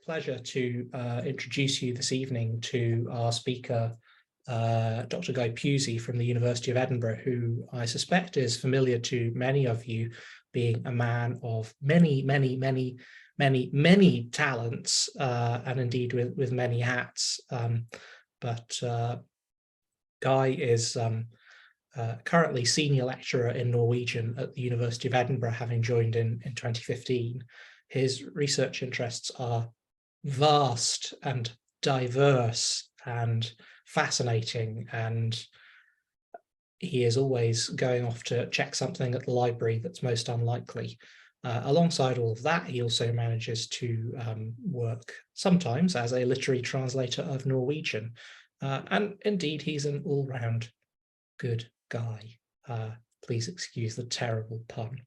pleasure to introduce you this evening to our speaker, Dr. Guy Puzey from the University of Edinburgh, who I suspect is familiar to many of you, being a man of many talents, and indeed with many hats. But Guy is currently senior lecturer in Norwegian at the University of Edinburgh, having joined in 2015. His research interests are vast and diverse and fascinating, and he is always going off to check something at the library that's most unlikely. Alongside all of that, he also manages to work sometimes as a literary translator of Norwegian. And indeed, he's an all-round good guy. Please excuse the terrible pun.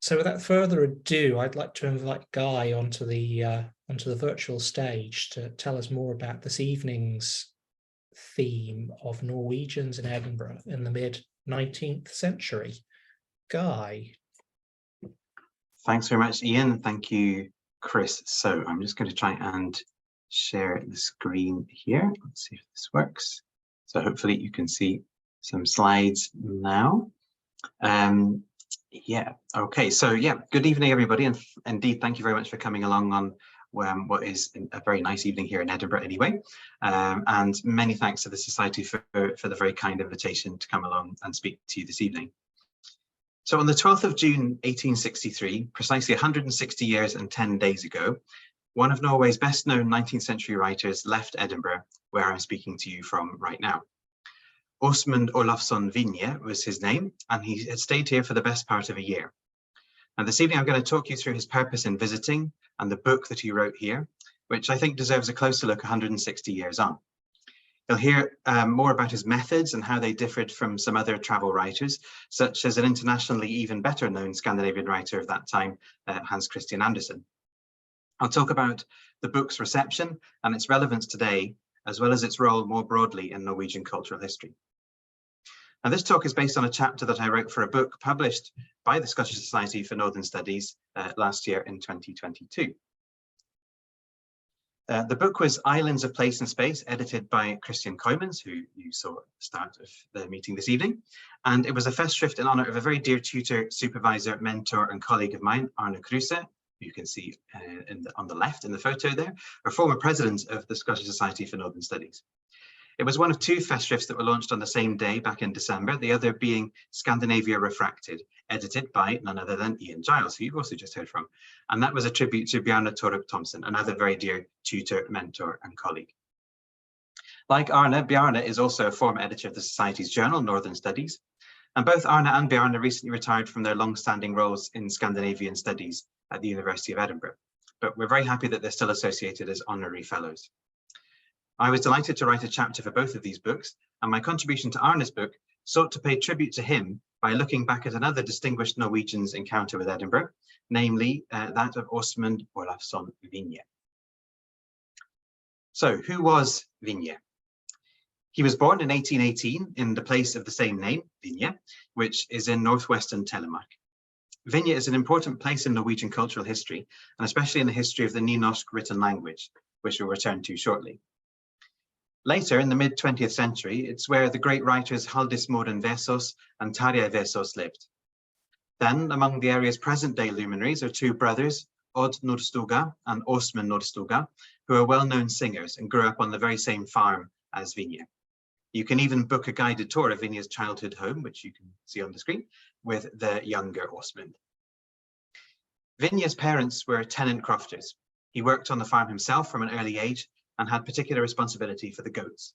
So without further ado, I'd like to invite Guy onto the virtual stage to tell us more about this evening's theme of Norwegians in Edinburgh in the mid-19th century. Guy. Thanks very much, Ian. Thank you, Chris. So I'm just going to try and share the screen here. Let's see if this works. So hopefully you can see some slides now. Yeah, okay, so yeah, good evening everybody, and indeed thank you very much for coming along on what is a very nice evening here in Edinburgh anyway, and many thanks to the Society for the very kind invitation to come along and speak to you this evening. So on the 12th of June 1863, precisely 160 years and 10 days ago, one of Norway's best known 19th century writers left Edinburgh, where I'm speaking to you from right now. Aasmund Olavsson Vinje was his name, and he had stayed here for the best part of a year. And this evening I'm going to talk you through his purpose in visiting and the book that he wrote here, which I think deserves a closer look 160 years on. You'll hear more about his methods and how they differed from some other travel writers, such as an internationally even better known Scandinavian writer of that time, Hans Christian Andersen. I'll talk about the book's reception and its relevance today, as well as its role more broadly in Norwegian cultural history. Now, this talk is based on a chapter that I wrote for a book published by the Scottish Society for Northern Studies last year in 2022. The book was Islands of Place and Space, edited by Christian Cooijmans, who you saw at the start of the meeting this evening. And it was a festschrift in honor of a very dear tutor, supervisor, mentor, and colleague of mine, Arne Kruse, who you can see on the left in the photo there, a former president of the Scottish Society for Northern Studies. It was one of two festschrifts that were launched on the same day back in December, the other being Scandinavia Refracted, edited by none other than Ian Giles, who you've also just heard from. And that was a tribute to Bjarne Torup Thomsen, another very dear tutor, mentor, and colleague. Like Arne, Bjarne is also a former editor of the Society's journal, Northern Studies. And both Arne and Bjarne recently retired from their long-standing roles in Scandinavian studies at the University of Edinburgh. But we're very happy that they're still associated as honorary fellows. I was delighted to write a chapter for both of these books, and my contribution to Arne's book sought to pay tribute to him by looking back at another distinguished Norwegian's encounter with Edinburgh, namely that of Aasmund Olavsson Vinje. So, who was Vinje? He was born in 1818 in the place of the same name, Vinje, which is in northwestern Telemark. Vinje is an important place in Norwegian cultural history, and especially in the history of the Nynorsk written language, which we'll return to shortly. Later, in the mid-20th century, it's where the great writers Halldis Moren Vesaas and Tarjei Vesaas lived. Then, among the area's present-day luminaries are two brothers, Odd Nordstoga and Aasmund Nordstoga, who are well-known singers and grew up on the very same farm as Vinje. You can even book a guided tour of Vinje's childhood home, which you can see on the screen, with the younger Aasmund. Vinje's parents were tenant crofters. He worked on the farm himself from an early age and had particular responsibility for the goats.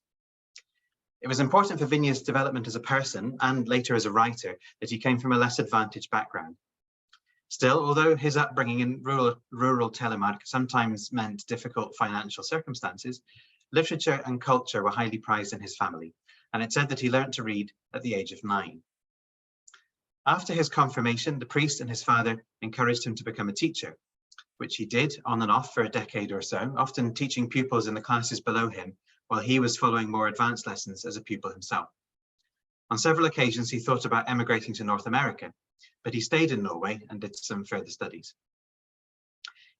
It was important for Vinje's development as a person and later as a writer that he came from a less advantaged background. Still, although his upbringing in rural Telemark sometimes meant difficult financial circumstances, literature and culture were highly prized in his family, and it's said that he learnt to read at the age of 9. After his confirmation, the priest and his father encouraged him to become a teacher, which he did on and off for a decade or so, often teaching pupils in the classes below him while he was following more advanced lessons as a pupil himself. On several occasions, he thought about emigrating to North America, but he stayed in Norway and did some further studies.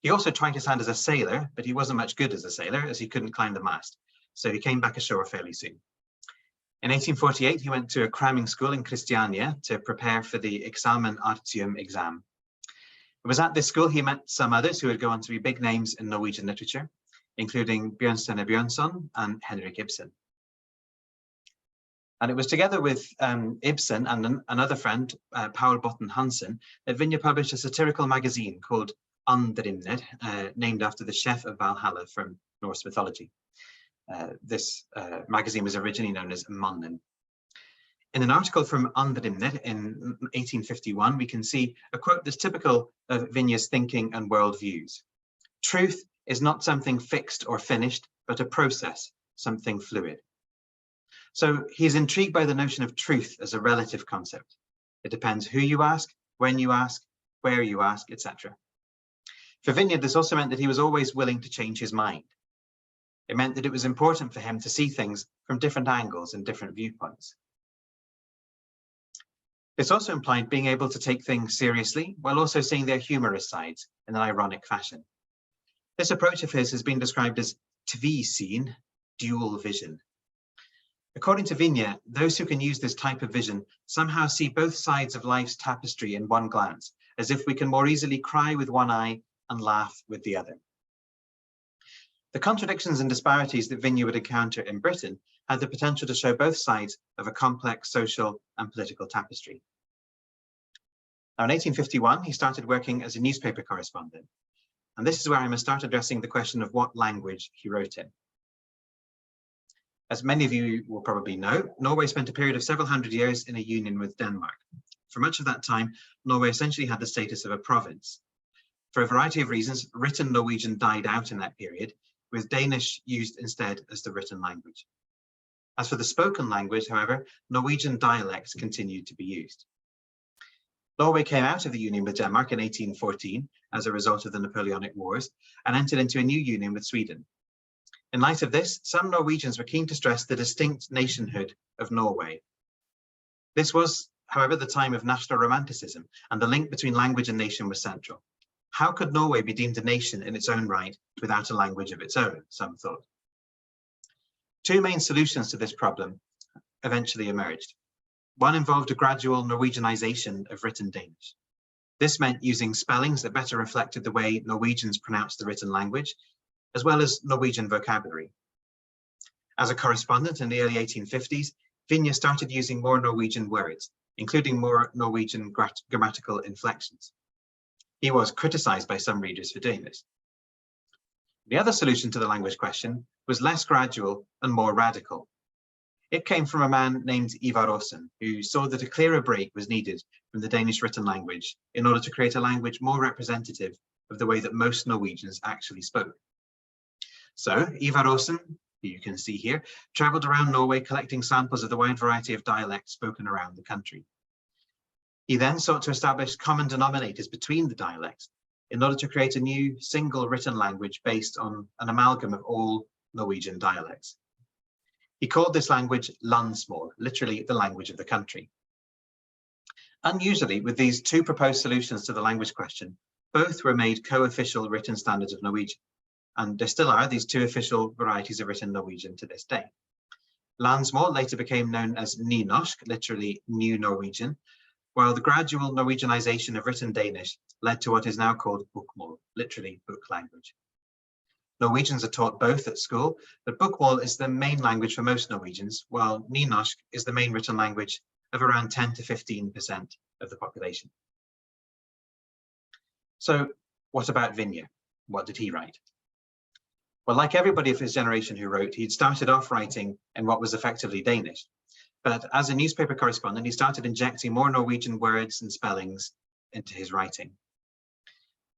He also tried his hand as a sailor, but he wasn't much good as a sailor as he couldn't climb the mast, so he came back ashore fairly soon. In 1848, he went to a cramming school in Christiania to prepare for the Examen Artium exam. It was at this school he met some others who would go on to be big names in Norwegian literature, including Bjørnstjerne Bjørnson and Henrik Ibsen. And it was together with Ibsen and another friend, Paul Botten Hansen, that Vinje published a satirical magazine called Andrimner, named after the chef of Valhalla from Norse mythology. This magazine was originally known as Mannen. In an article from Andrimner in 1851, we can see a quote that's typical of Vinje's thinking and worldviews. Truth is not something fixed or finished, but a process, something fluid. So he's intrigued by the notion of truth as a relative concept. It depends who you ask, when you ask, where you ask, etc. For Vinje, this also meant that he was always willing to change his mind. It meant that it was important for him to see things from different angles and different viewpoints. This also implied being able to take things seriously while also seeing their humorous sides in an ironic fashion. This approach of his has been described as tvisyn, dual vision. According to Vinje, those who can use this type of vision somehow see both sides of life's tapestry in one glance, as if we can more easily cry with one eye and laugh with the other. The contradictions and disparities that Vinje would encounter in Britain had the potential to show both sides of a complex social and political tapestry. Now, in 1851, he started working as a newspaper correspondent, and this is where I must start addressing the question of what language he wrote in. As many of you will probably know, Norway spent a period of several hundred years in a union with Denmark. For much of that time, Norway essentially had the status of a province. For a variety of reasons, written Norwegian died out in that period, with Danish used instead as the written language. As for the spoken language, however, Norwegian dialects continued to be used. Norway came out of the union with Denmark in 1814 as a result of the Napoleonic Wars and entered into a new union with Sweden. In light of this, some Norwegians were keen to stress the distinct nationhood of Norway. This was, however, the time of national romanticism, and the link between language and nation was central. How could Norway be deemed a nation in its own right without a language of its own, some thought. Two main solutions to this problem eventually emerged. One involved a gradual Norwegianization of written Danish. This meant using spellings that better reflected the way Norwegians pronounced the written language, as well as Norwegian vocabulary. As a correspondent in the early 1850s, Vinje started using more Norwegian words, including more Norwegian grammatical inflections. He was criticized by some readers for doing this. The other solution to the language question was less gradual and more radical. It came from a man named Ivar Aasen, who saw that a clearer break was needed from the Danish written language in order to create a language more representative of the way that most Norwegians actually spoke. So Ivar Aasen, who you can see here, traveled around Norway collecting samples of the wide variety of dialects spoken around the country. He then sought to establish common denominators between the dialects in order to create a new single written language based on an amalgam of all Norwegian dialects. He called this language landsmål, literally the language of the country. Unusually, with these two proposed solutions to the language question, both were made co-official written standards of Norwegian, and there still are these two official varieties of written Norwegian to this day. Landsmål later became known as Nynorsk, literally New Norwegian, while the gradual Norwegianization of written Danish led to what is now called bokmål, literally book language. Norwegians are taught both at school, but bokmål is the main language for most Norwegians, while Nynorsk is the main written language of around 10 to 15% of the population. So what about Vinje? What did he write? Well, like everybody of his generation who wrote, he'd started off writing in what was effectively Danish. But as a newspaper correspondent, he started injecting more Norwegian words and spellings into his writing.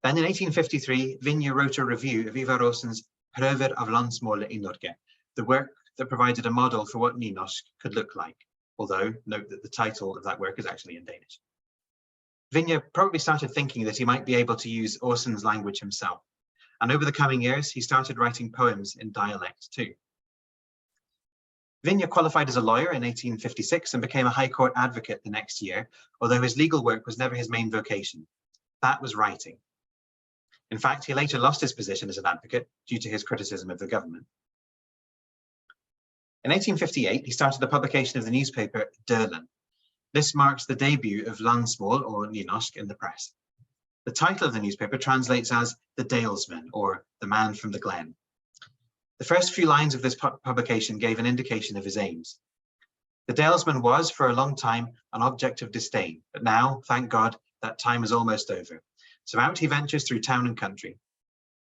Then in 1853, Vinje wrote a review of Ivar Aasen's Prøver av landsmålet i Norge, the work that provided a model for what Nynorsk could look like, although note that the title of that work is actually in Danish. Vinje probably started thinking that he might be able to use Aasen's language himself, and over the coming years, he started writing poems in dialect too. Vinje qualified as a lawyer in 1856 and became a High Court advocate the next year, although his legal work was never his main vocation. That was writing. In fact, he later lost his position as an advocate due to his criticism of the government. In 1858, he started the publication of the newspaper Derlen. This marks the debut of Landsmål or Nynorsk in the press. The title of the newspaper translates as the Dalesman, or the man from the glen. The first few lines of this publication gave an indication of his aims. The Dalesman was, for a long time, an object of disdain, but now, thank God, that time is almost over. So out he ventures through town and country.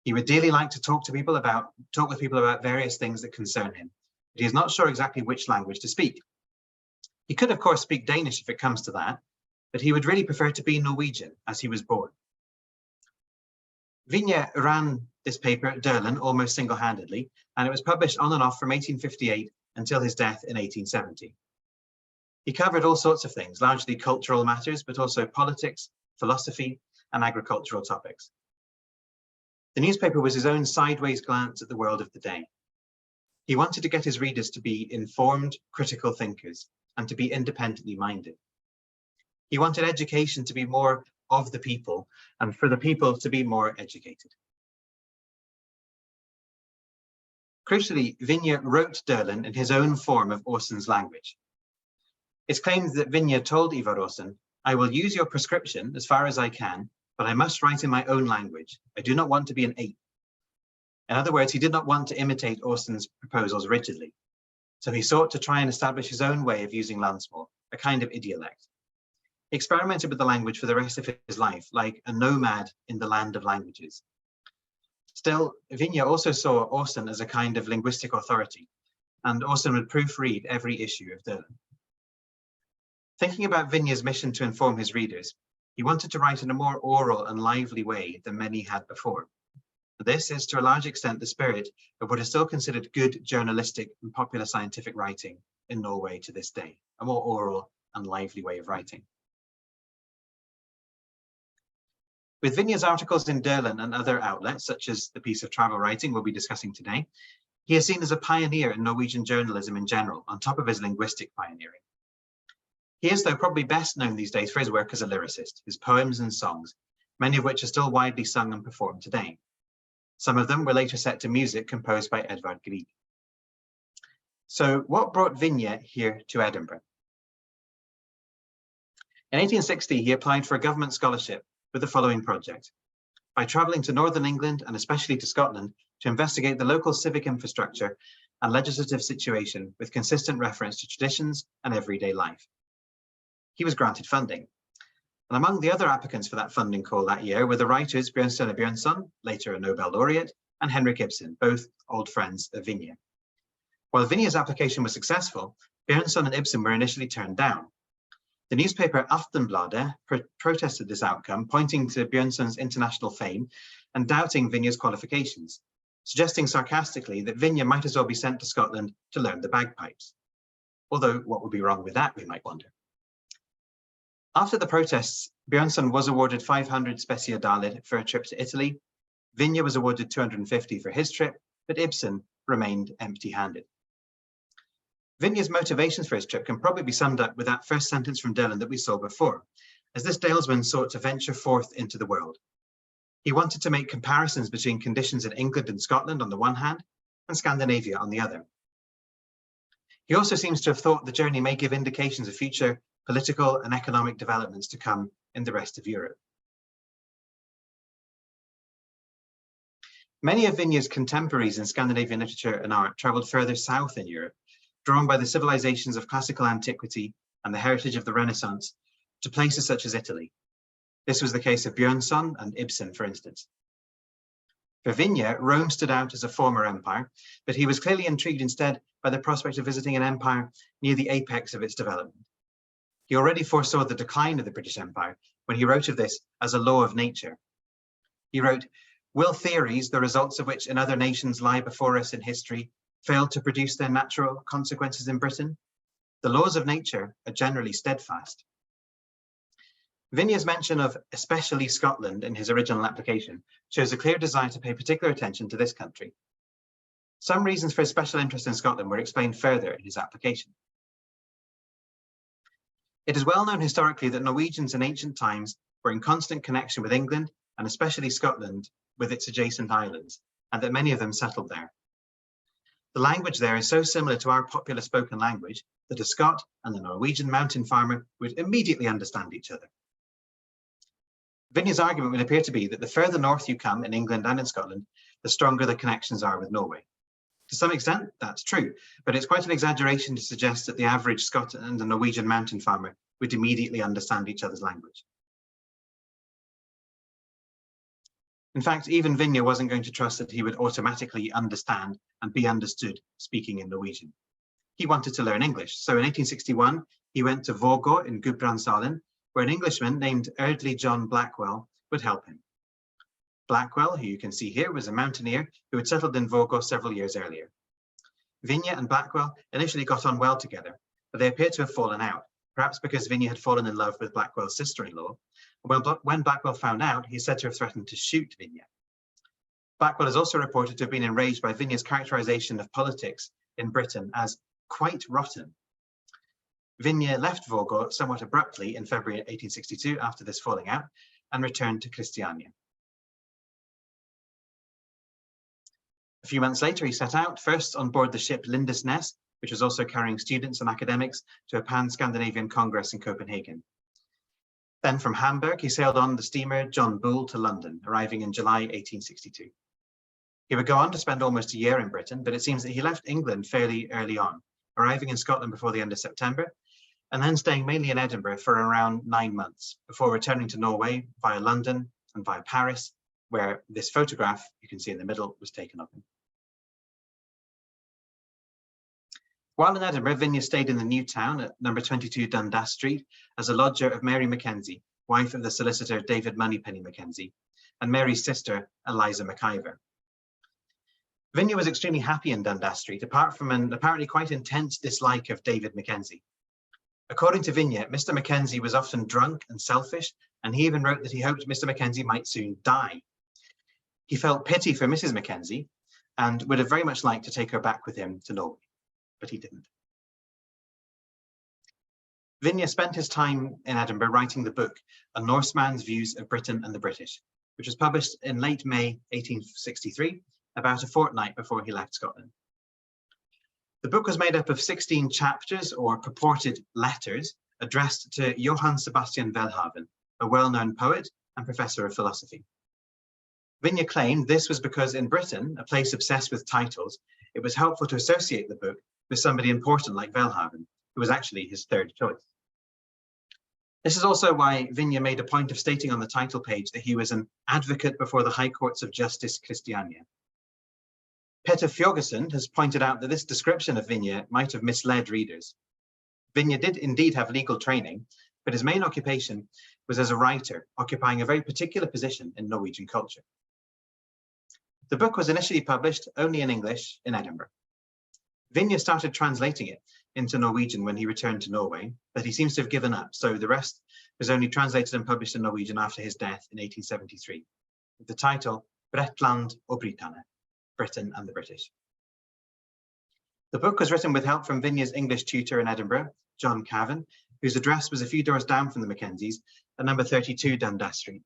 He would dearly like to talk with people about various things that concern him, but he is not sure exactly which language to speak. He could, of course, speak Danish if it comes to that, but he would really prefer to be Norwegian, as he was born. Vinje ran this paper, Derlen, almost single-handedly, and it was published on and off from 1858 until his death in 1870. He covered all sorts of things, largely cultural matters, but also politics, philosophy, and agricultural topics. The newspaper was his own sideways glance at the world of the day. He wanted to get his readers to be informed, critical thinkers, and to be independently minded. He wanted education to be more of the people, and for the people to be more educated. Crucially, Vinje wrote Derlen in his own form of Aasmund's language. It's claimed that Vinje told Ivar Aasen, "I will use your prescription as far as I can, but I must write in my own language. I do not want to be an ape." In other words, he did not want to imitate Aasmund's proposals rigidly. So he sought to try and establish his own way of using Landsmål, a kind of idiolect. He experimented with the language for the rest of his life, like a nomad in the land of languages. Still, Vinje also saw Aasen as a kind of linguistic authority, and Aasen would proofread every issue of Derlen. Thinking about Vinje's mission to inform his readers, he wanted to write in a more oral and lively way than many had before. This is, to a large extent, the spirit of what is still considered good journalistic and popular scientific writing in Norway to this day, a more oral and lively way of writing. With Vinje's articles in Derlen and other outlets, such as the piece of travel writing we'll be discussing today, he is seen as a pioneer in Norwegian journalism in general, on top of his linguistic pioneering. He is, though, probably best known these days for his work as a lyricist, his poems and songs, many of which are still widely sung and performed today. Some of them were later set to music composed by Edvard Grieg. So what brought Vinje here to Edinburgh? In 1860, he applied for a government scholarship with the following project: by travelling to Northern England and especially to Scotland to investigate the local civic infrastructure and legislative situation with consistent reference to traditions and everyday life. He was granted funding. And among the other applicants for that funding call that year were the writers Bjørnstjerne Bjørnson, later a Nobel laureate, and Henrik Ibsen, both old friends of Vinje. While Vinje's application was successful, Bjørnson and Ibsen were initially turned down. The newspaper Aftenbladet protested this outcome, pointing to Bjørnson's international fame and doubting Vinje's qualifications, suggesting sarcastically that Vinje might as well be sent to Scotland to learn the bagpipes. Although, what would be wrong with that, we might wonder. After the protests, Bjørnson was awarded 500 specie for a trip to Italy. Vinje was awarded 250 for his trip, but Ibsen remained empty-handed. Vinje's motivations for his trip can probably be summed up with that first sentence from Derlen that we saw before, as this Dalesman sought to venture forth into the world. He wanted to make comparisons between conditions in England and Scotland on the one hand, and Scandinavia on the other. He also seems to have thought the journey may give indications of future political and economic developments to come in the rest of Europe. Many of Vinje's contemporaries in Scandinavian literature and art travelled further south in Europe, drawn by the civilizations of classical antiquity and the heritage of the Renaissance, to places such as Italy. This was the case of Bjørnson and Ibsen, for instance. For Vinje, Rome stood out as a former empire, but he was clearly intrigued instead by the prospect of visiting an empire near the apex of its development. He already foresaw the decline of the British Empire when he wrote of this as a law of nature. He wrote, "Will theories, the results of which in other nations lie before us in history, fail to produce their natural consequences in Britain? The laws of nature are generally steadfast." Vinje's mention of especially Scotland in his original application shows a clear desire to pay particular attention to this country. Some reasons for his special interest in Scotland were explained further in his application. It is well known historically that Norwegians in ancient times were in constant connection with England and especially Scotland with its adjacent islands, and that many of them settled there. The language there is so similar to our popular spoken language that a Scot and a Norwegian mountain farmer would immediately understand each other. Vinje's argument would appear to be that the further north you come in England and in Scotland, the stronger the connections are with Norway. To some extent, that's true, but it's quite an exaggeration to suggest that the average Scot and a Norwegian mountain farmer would immediately understand each other's language. In fact, even Vinje wasn't going to trust that he would automatically understand and be understood speaking in Norwegian. He wanted to learn English, so in 1861, he went to Vågå in Gudbrandsdalen, where an Englishman named Eardley John Blackwell would help him. Blackwell, who you can see here, was a mountaineer who had settled in Vågå several years earlier. Vinje and Blackwell initially got on well together, but they appear to have fallen out, perhaps because Vinje had fallen in love with Blackwell's sister-in-law. When Blackwell found out, he's said to have threatened to shoot Vinje. Blackwell is also reported to have been enraged by Vinje's characterization of politics in Britain as quite rotten. Vinje left Vågå somewhat abruptly in February 1862 after this falling out and returned to Christiania. A few months later, he set out, first on board the ship Lindesnes, which was also carrying students and academics to a Pan-Scandinavian Congress in Copenhagen. Then from Hamburg, he sailed on the steamer John Bull to London, arriving in July 1862. He would go on to spend almost a year in Britain, but it seems that he left England fairly early on, arriving in Scotland before the end of September, and then staying mainly in Edinburgh for around 9 months, before returning to Norway via London and via Paris, where this photograph, you can see in the middle, was taken of him. While in Edinburgh, Vinje stayed in the new town at number 22 Dundas Street as a lodger of Mary Mackenzie, wife of the solicitor David Moneypenny Mackenzie, and Mary's sister, Eliza McIver. Vinje was extremely happy in Dundas Street, apart from an apparently quite intense dislike of David Mackenzie. According to Vinje, Mr. Mackenzie was often drunk and selfish, and he even wrote that he hoped Mr. Mackenzie might soon die. He felt pity for Mrs. Mackenzie and would have very much liked to take her back with him to Norway, but he didn't. Vinje spent his time in Edinburgh writing the book, A Norseman's Views of Britain and the British, which was published in late May 1863, about a fortnight before he left Scotland. The book was made up of 16 chapters or purported letters addressed to Johann Sebastian Welhaven, a well-known poet and professor of philosophy. Vinje claimed this was because in Britain, a place obsessed with titles, it was helpful to associate the book with somebody important like Welhaven, who was actually his third choice. This is also why Vinje made a point of stating on the title page that he was an advocate before the High Courts of Justice Christiania. Peter Fjogesen has pointed out that this description of Vinje might have misled readers. Vinje did indeed have legal training, but his main occupation was as a writer, occupying a very particular position in Norwegian culture. The book was initially published only in English in Edinburgh. Vinje started translating it into Norwegian when he returned to Norway, but he seems to have given up, so the rest was only translated and published in Norwegian after his death in 1873, with the title Bretland og Britane, Britain and the British. The book was written with help from Vinje's English tutor in Edinburgh, John Cavan, whose address was a few doors down from the Mackenzies at number 32 Dundas Street.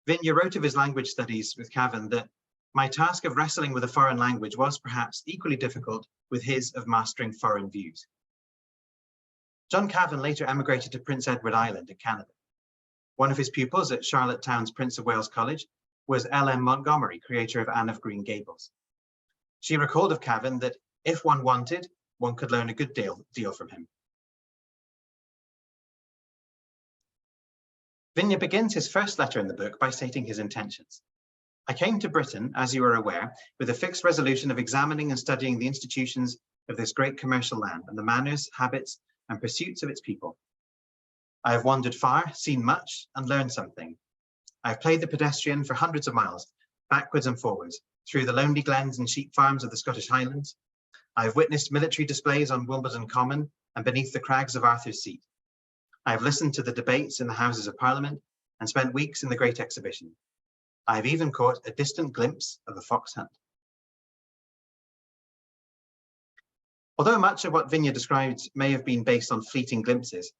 Vinje wrote of his language studies with Cavan that my task of wrestling with a foreign language was perhaps equally difficult with his of mastering foreign views. John Cavan later emigrated to Prince Edward Island in Canada. One of his pupils at Charlottetown's Prince of Wales College was L.M. Montgomery, creator of Anne of Green Gables. She recalled of Cavan that if one wanted, one could learn a good deal from him. Vinje begins his first letter in the book by stating his intentions. I came to Britain, as you are aware, with a fixed resolution of examining and studying the institutions of this great commercial land and the manners, habits, and pursuits of its people. I have wandered far, seen much, and learned something. I have played the pedestrian for hundreds of miles, backwards and forwards, through the lonely glens and sheep farms of the Scottish Highlands. I have witnessed military displays on Wimbledon Common and beneath the crags of Arthur's Seat. I have listened to the debates in the Houses of Parliament and spent weeks in the Great Exhibition. I have even caught a distant glimpse of a fox hunt. Although much of what Vinje described may have been based on fleeting glimpses,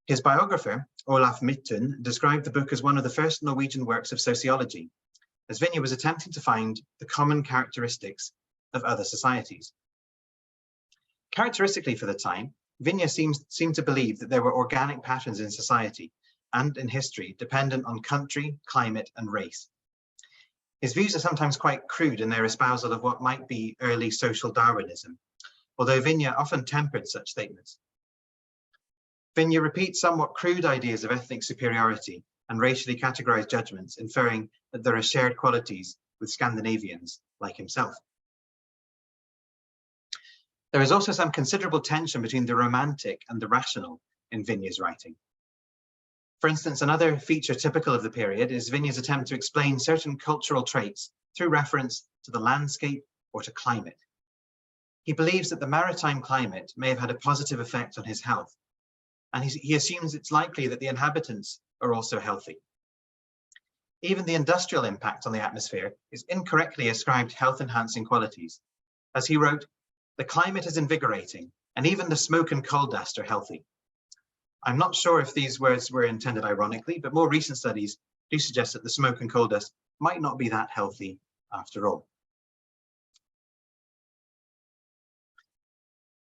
his biographer, Olaf Midthun, described the book as one of the first Norwegian works of sociology, as Vinje was attempting to find the common characteristics of other societies. Characteristically for the time, Vinje seemed to believe that there were organic patterns in society and in history dependent on country, climate, and race. His views are sometimes quite crude in their espousal of what might be early social Darwinism, although Vinje often tempered such statements. Vinje repeats somewhat crude ideas of ethnic superiority and racially categorized judgments, inferring that there are shared qualities with Scandinavians like himself. There is also some considerable tension between the romantic and the rational in Vinje's writing. For instance, another feature typical of the period is Vinje's attempt to explain certain cultural traits through reference to the landscape or to climate. He believes that the maritime climate may have had a positive effect on his health, and he assumes it's likely that the inhabitants are also healthy. Even the industrial impact on the atmosphere is incorrectly ascribed health-enhancing qualities. As he wrote, "The climate is invigorating, and even the smoke and coal dust are healthy." I'm not sure if these words were intended ironically, but more recent studies do suggest that the smoke and coal dust might not be that healthy after all.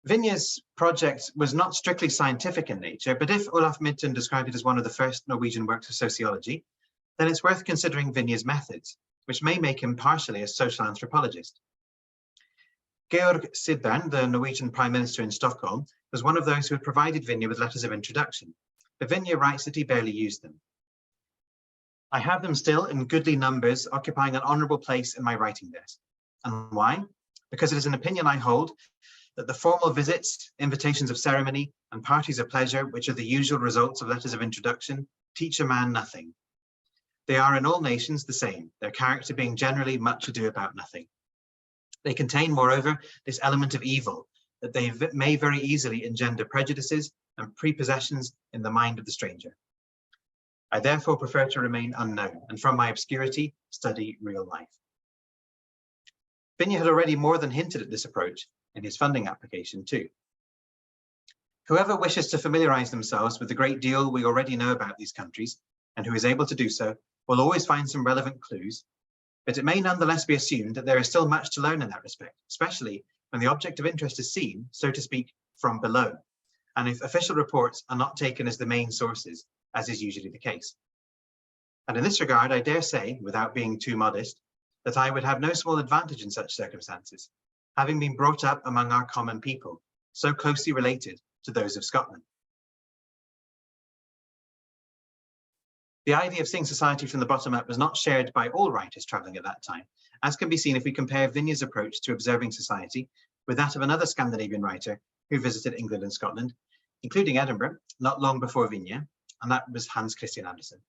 Vinje's project was not strictly scientific in nature, but if Olaf Midtun described it as one of the first Norwegian works of sociology, then it's worth considering Vinje's methods, which may make him partially a social anthropologist. Georg Sidbern, the Norwegian Prime Minister in Stockholm, was one of those who had provided Vinje with letters of introduction, but Vinje writes that he barely used them. "I have them still in goodly numbers, occupying an honourable place in my writing desk. And why? Because it is an opinion I hold that the formal visits, invitations of ceremony, and parties of pleasure, which are the usual results of letters of introduction, teach a man nothing. They are in all nations the same, their character being generally much ado about nothing. They contain, moreover, this element of evil, that they may very easily engender prejudices and prepossessions in the mind of the stranger. I therefore prefer to remain unknown, and from my obscurity, study real life." Vinje had already more than hinted at this approach in his funding application too. Whoever wishes to familiarize themselves with the great deal we already know about these countries, and who is able to do so, will always find some relevant clues, but it may nonetheless be assumed that there is still much to learn in that respect, especially when the object of interest is seen, so to speak, from below, and if official reports are not taken as the main sources, as is usually the case. And in this regard, I dare say, without being too modest, that I would have no small advantage in such circumstances, having been brought up among our common people, so closely related to those of Scotland. The idea of seeing society from the bottom up was not shared by all writers travelling at that time, as can be seen if we compare Vinje's approach to observing society with that of another Scandinavian writer who visited England and Scotland, including Edinburgh, not long before Vinje, and that was Hans Christian Andersen.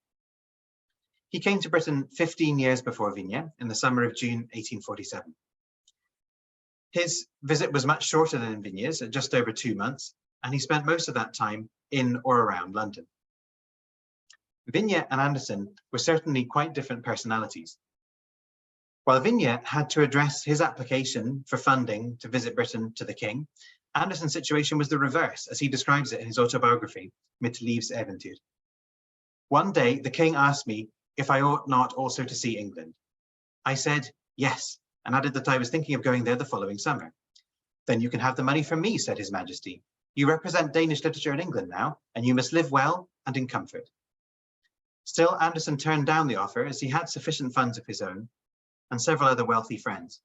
He came to Britain 15 years before Vinje, in the summer of June 1847. His visit was much shorter than Vinje's, at just over 2 months, and he spent most of that time in or around London. Vinje and Andersen were certainly quite different personalities. While Vinje had to address his application for funding to visit Britain to the king, Andersen's situation was the reverse, as he describes it in his autobiography, Mitt Livs Eventyr. "One day the king asked me if I ought not also to see England. I said yes, and added that I was thinking of going there the following summer. 'Then you can have the money from me,' said his majesty. 'You represent Danish literature in England now, and you must live well and in comfort.' Still, Andersen turned down the offer, as he had sufficient funds of his own and several other wealthy friends.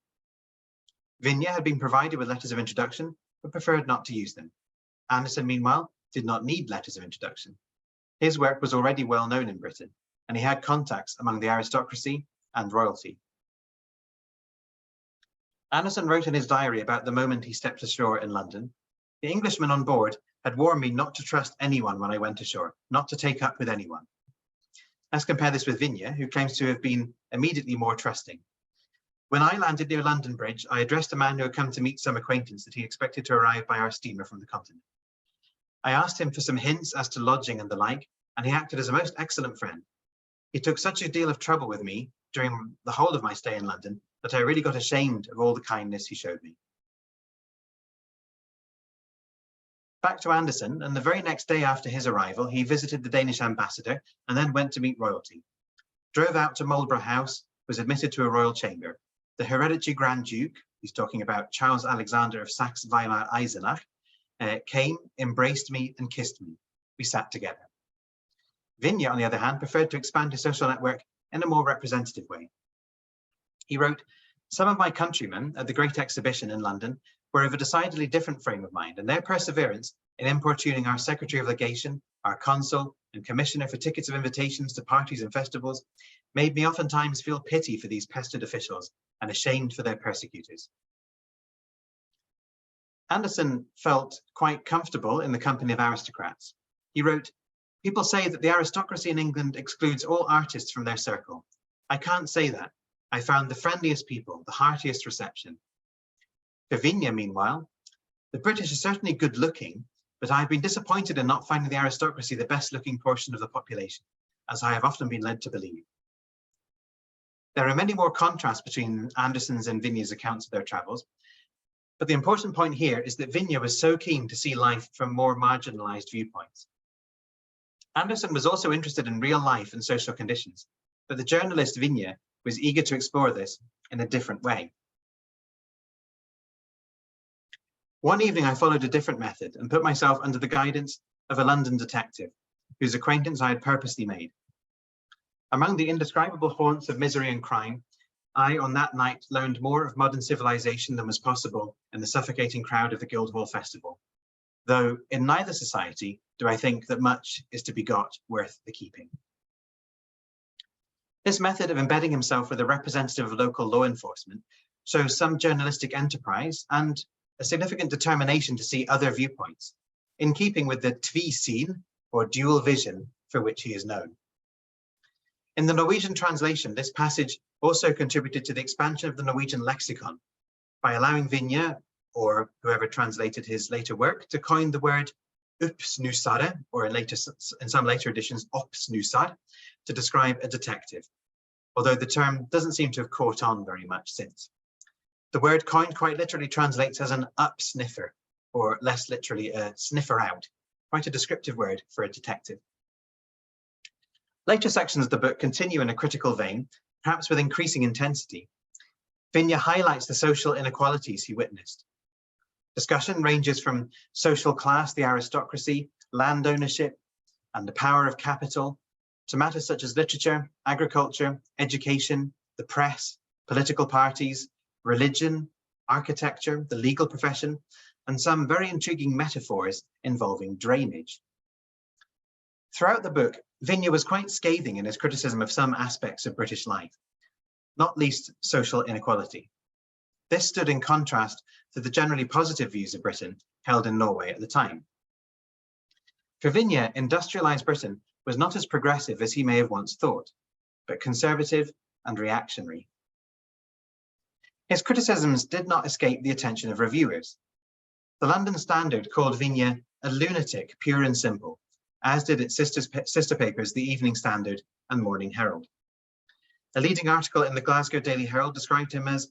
Vinje had been provided with letters of introduction, but preferred not to use them. Andersen, meanwhile, did not need letters of introduction. His work was already well known in Britain, and he had contacts among the aristocracy and royalty. Andersen wrote in his diary about the moment he stepped ashore in London, "The Englishmen on board had warned me not to trust anyone when I went ashore, not to take up with anyone." Let's compare this with Vinje, who claims to have been immediately more trusting. "When I landed near London Bridge, I addressed a man who had come to meet some acquaintance that he expected to arrive by our steamer from the continent. I asked him for some hints as to lodging and the like, and he acted as a most excellent friend. He took such a deal of trouble with me during the whole of my stay in London that I really got ashamed of all the kindness he showed me." Back to Andersen, and the very next day after his arrival, he visited the Danish ambassador and then went to meet royalty. Drove out to Marlborough House, was admitted to a royal chamber. The hereditary Grand Duke, he's talking about Charles Alexander of Saxe-Weimar-Eisenach, came, embraced me and kissed me. We sat together. Vinje, on the other hand, preferred to expand his social network in a more representative way. He wrote, "Some of my countrymen at the Great Exhibition in London were of a decidedly different frame of mind, and their perseverance in importuning our Secretary of Legation, our Consul, and Commissioner for tickets of invitations to parties and festivals made me oftentimes feel pity for these pestered officials and ashamed for their persecutors." Anderson felt quite comfortable in the company of aristocrats. He wrote, "People say that the aristocracy in England excludes all artists from their circle. I can't say that. I found the friendliest people, the heartiest reception." For Vinje, meanwhile, "The British are certainly good looking, but I have been disappointed in not finding the aristocracy the best looking portion of the population, as I have often been led to believe." There are many more contrasts between Anderson's and Vinje's accounts of their travels, but the important point here is that Vinje was so keen to see life from more marginalized viewpoints. Anderson was also interested in real life and social conditions, but the journalist Vinje was eager to explore this in a different way. One evening I followed a different method and put myself under the guidance of a London detective, whose acquaintance I had purposely made. Among the indescribable haunts of misery and crime, I on that night learned more of modern civilization than was possible in the suffocating crowd of the Guildhall Festival, though in neither society do I think that much is to be got worth the keeping. This method of embedding himself with a representative of local law enforcement shows some journalistic enterprise and a significant determination to see other viewpoints, in keeping with the tvisyn, or dual vision, for which he is known. In the Norwegian translation, this passage also contributed to the expansion of the Norwegian lexicon by allowing Vinje, or whoever translated his later work, to coin the word uppsnusare, or in some later editions, oppsnusar, to describe a detective, although the term doesn't seem to have caught on very much since. The word coined quite literally translates as an up-sniffer, or less literally a sniffer out, quite a descriptive word for a detective. Later sections of the book continue in a critical vein, perhaps with increasing intensity. Vinje highlights the social inequalities he witnessed. Discussion ranges from social class, the aristocracy, land ownership, and the power of capital, to matters such as literature, agriculture, education, the press, political parties, religion, architecture, the legal profession, and some very intriguing metaphors involving drainage. Throughout the book, Vinje was quite scathing in his criticism of some aspects of British life, not least social inequality. This stood in contrast to the generally positive views of Britain held in Norway at the time. For Vinje, industrialized Britain was not as progressive as he may have once thought, but conservative and reactionary. His criticisms did not escape the attention of reviewers. The London Standard called Vinje a lunatic, pure and simple, as did its sister papers, the Evening Standard and Morning Herald. A leading article in the Glasgow Daily Herald described him as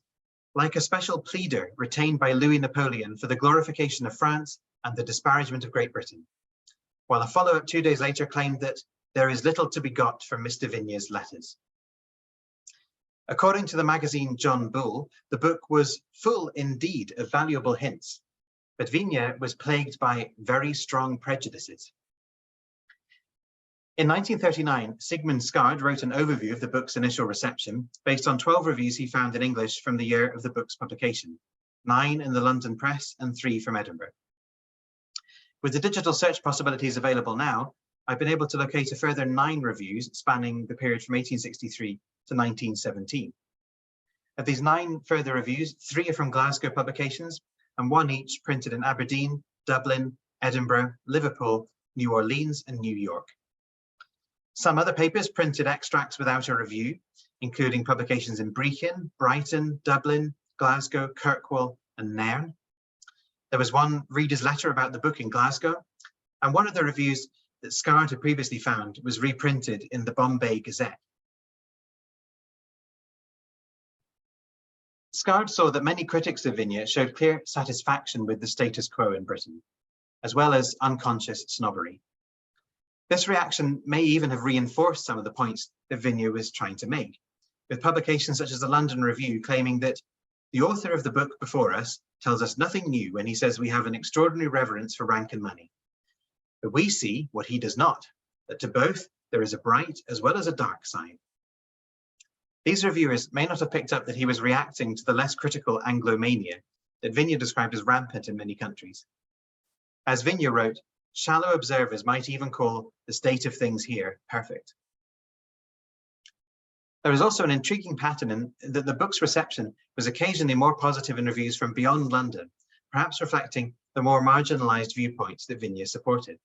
like a special pleader retained by Louis Napoleon for the glorification of France and the disparagement of Great Britain, while a follow-up 2 days later claimed that there is little to be got from Mr. Vinje's letters. According to the magazine John Bull, the book was full indeed of valuable hints, but Vinje was plagued by very strong prejudices. In 1939, Sigmund Skard wrote an overview of the book's initial reception based on 12 reviews he found in English from the year of the book's publication, 9 in the London press and 3 from Edinburgh. With the digital search possibilities available now, I've been able to locate a further 9 reviews spanning the period from 1863 to 1917. Of these 9 further reviews, 3 are from Glasgow publications and 1 each printed in Aberdeen, Dublin, Edinburgh, Liverpool, New Orleans, and New York. Some other papers printed extracts without a review, including publications in Brechin, Brighton, Dublin, Glasgow, Kirkwall, and Nairn. There was 1 reader's letter about the book in Glasgow, and 1 of the reviews that Skard had previously found was reprinted in the Bombay Gazette. Skard saw that many critics of Vinje showed clear satisfaction with the status quo in Britain, as well as unconscious snobbery. This reaction may even have reinforced some of the points that Vinje was trying to make, with publications such as the London Review claiming that the author of the book before us tells us nothing new when he says we have an extraordinary reverence for rank and money. But we see what he does not, that to both there is a bright as well as a dark side. These reviewers may not have picked up that he was reacting to the less critical Anglomania that Vinje described as rampant in many countries. As Vinje wrote, shallow observers might even call the state of things here perfect. There is also an intriguing pattern in that the book's reception was occasionally more positive in reviews from beyond London, perhaps reflecting the more marginalised viewpoints that Vinje supported.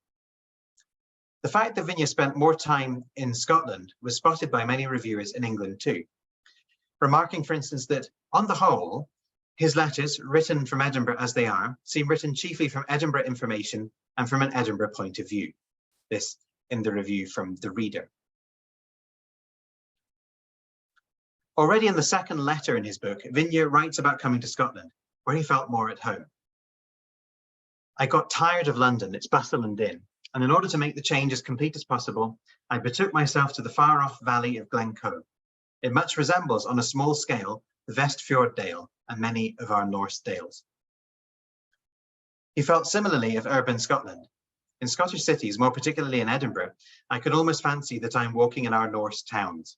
The fact that Vinje spent more time in Scotland was spotted by many reviewers in England too, remarking, for instance, that on the whole, his letters, written from Edinburgh as they are, seem written chiefly from Edinburgh information and from an Edinburgh point of view. This in the review from The Reader. Already in the second letter in his book, Vinje writes about coming to Scotland, where he felt more at home. I got tired of London, its bustle and din, and in order to make the change as complete as possible, I betook myself to the far-off valley of Glencoe. It much resembles, on a small scale, the Vestfjord Dale and many of our Norse dales. He felt similarly of urban Scotland. In Scottish cities, more particularly in Edinburgh, I could almost fancy that I am walking in our Norse towns.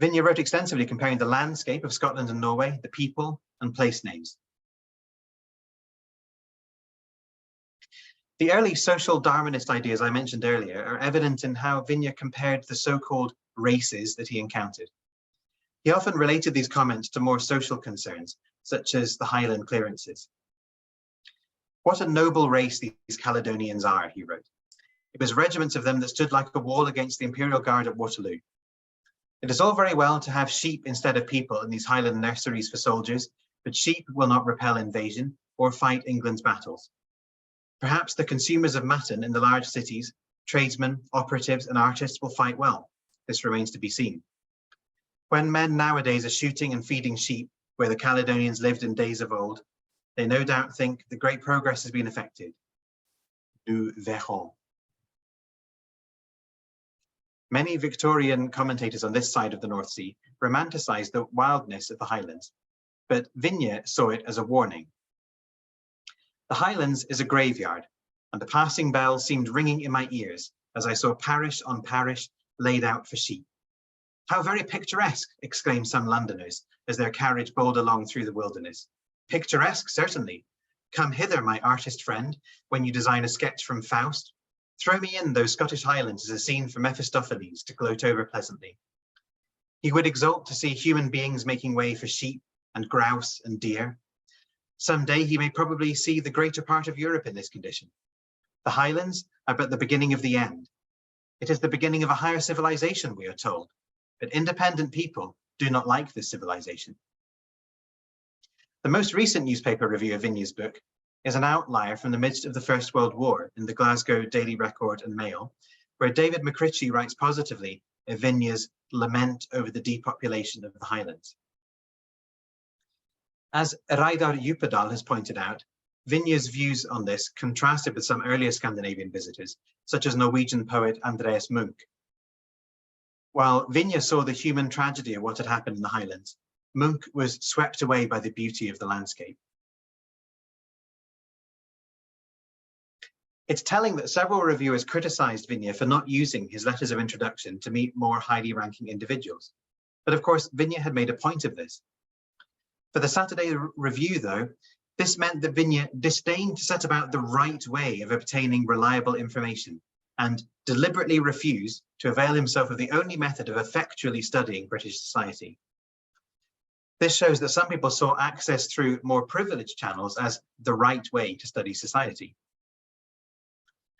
Vinje wrote extensively comparing the landscape of Scotland and Norway, the people, and place names. The early social Darwinist ideas I mentioned earlier are evident in how Vinje compared the so-called races that he encountered. He often related these comments to more social concerns, such as the Highland clearances. What a noble race these Caledonians are, he wrote. It was regiments of them that stood like a wall against the Imperial Guard at Waterloo. It is all very well to have sheep instead of people in these Highland nurseries for soldiers, but sheep will not repel invasion or fight England's battles. Perhaps the consumers of mutton in the large cities, tradesmen, operatives, and artists will fight well. This remains to be seen. When men nowadays are shooting and feeding sheep where the Caledonians lived in days of old, they no doubt think that great progress has been effected. Nous verrons. Many Victorian commentators on this side of the North Sea romanticized the wildness of the Highlands, but Vinje saw it as a warning. The Highlands is a graveyard, and the passing bell seemed ringing in my ears as I saw parish on parish laid out for sheep. How very picturesque, exclaimed some Londoners as their carriage bowled along through the wilderness. Picturesque, certainly. Come hither, my artist friend, when you design a sketch from Faust. Throw me in those Scottish Highlands as a scene for Mephistopheles to gloat over pleasantly. He would exult to see human beings making way for sheep and grouse and deer. Some day he may probably see the greater part of Europe in this condition. The Highlands are but the beginning of the end. It is the beginning of a higher civilization, we are told, but independent people do not like this civilization. The most recent newspaper review of Vinje's book is an outlier from the midst of the First World War in the Glasgow Daily Record and Mail, where David McCritchie writes positively of Vinje's lament over the depopulation of the Highlands. As Reidar Djupadal has pointed out, Vinje's views on this contrasted with some earlier Scandinavian visitors, such as Norwegian poet Andreas Munch. While Vinje saw the human tragedy of what had happened in the Highlands, Munch was swept away by the beauty of the landscape. It's telling that several reviewers criticized Vinje for not using his letters of introduction to meet more highly ranking individuals. But of course, Vinje had made a point of this. For the Saturday Review, though, this meant that Vinje disdained to set about the right way of obtaining reliable information and deliberately refused to avail himself of the only method of effectually studying British society. This shows that some people saw access through more privileged channels as the right way to study society.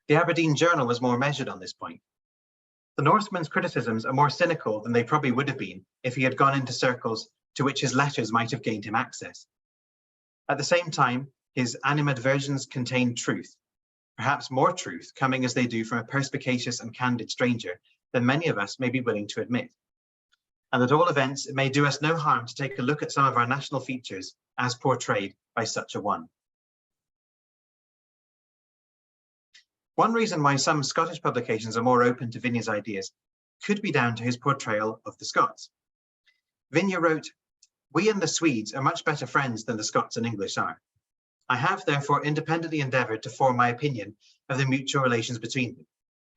The Aberdeen Journal was more measured on this point. The Norseman's criticisms are more cynical than they probably would have been if he had gone into circles to which his letters might have gained him access. At the same time, his animadversions contained truth, perhaps more truth coming as they do from a perspicacious and candid stranger than many of us may be willing to admit. And at all events, it may do us no harm to take a look at some of our national features as portrayed by such a one. One reason why some Scottish publications are more open to Vinje's ideas could be down to his portrayal of the Scots. Vinje wrote, "We and the Swedes are much better friends than the Scots and English are. I have therefore independently endeavoured to form my opinion of the mutual relations between them,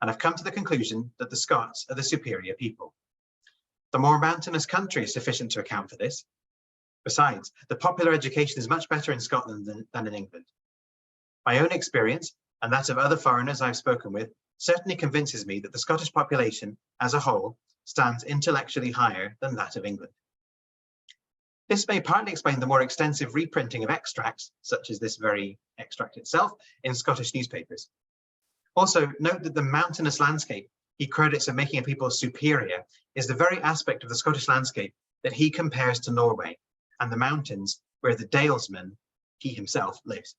and have come to the conclusion that the Scots are the superior people. The more mountainous country is sufficient to account for this. Besides, the popular education is much better in Scotland than in England. My own experience, and that of other foreigners I've spoken with, certainly convinces me that the Scottish population, as a whole, stands intellectually higher than that of England." This may partly explain the more extensive reprinting of extracts, such as this very extract itself, in Scottish newspapers. Also, note that the mountainous landscape he credits of making a people superior is the very aspect of the Scottish landscape that he compares to Norway, and the mountains where the dalesman, he himself, lives.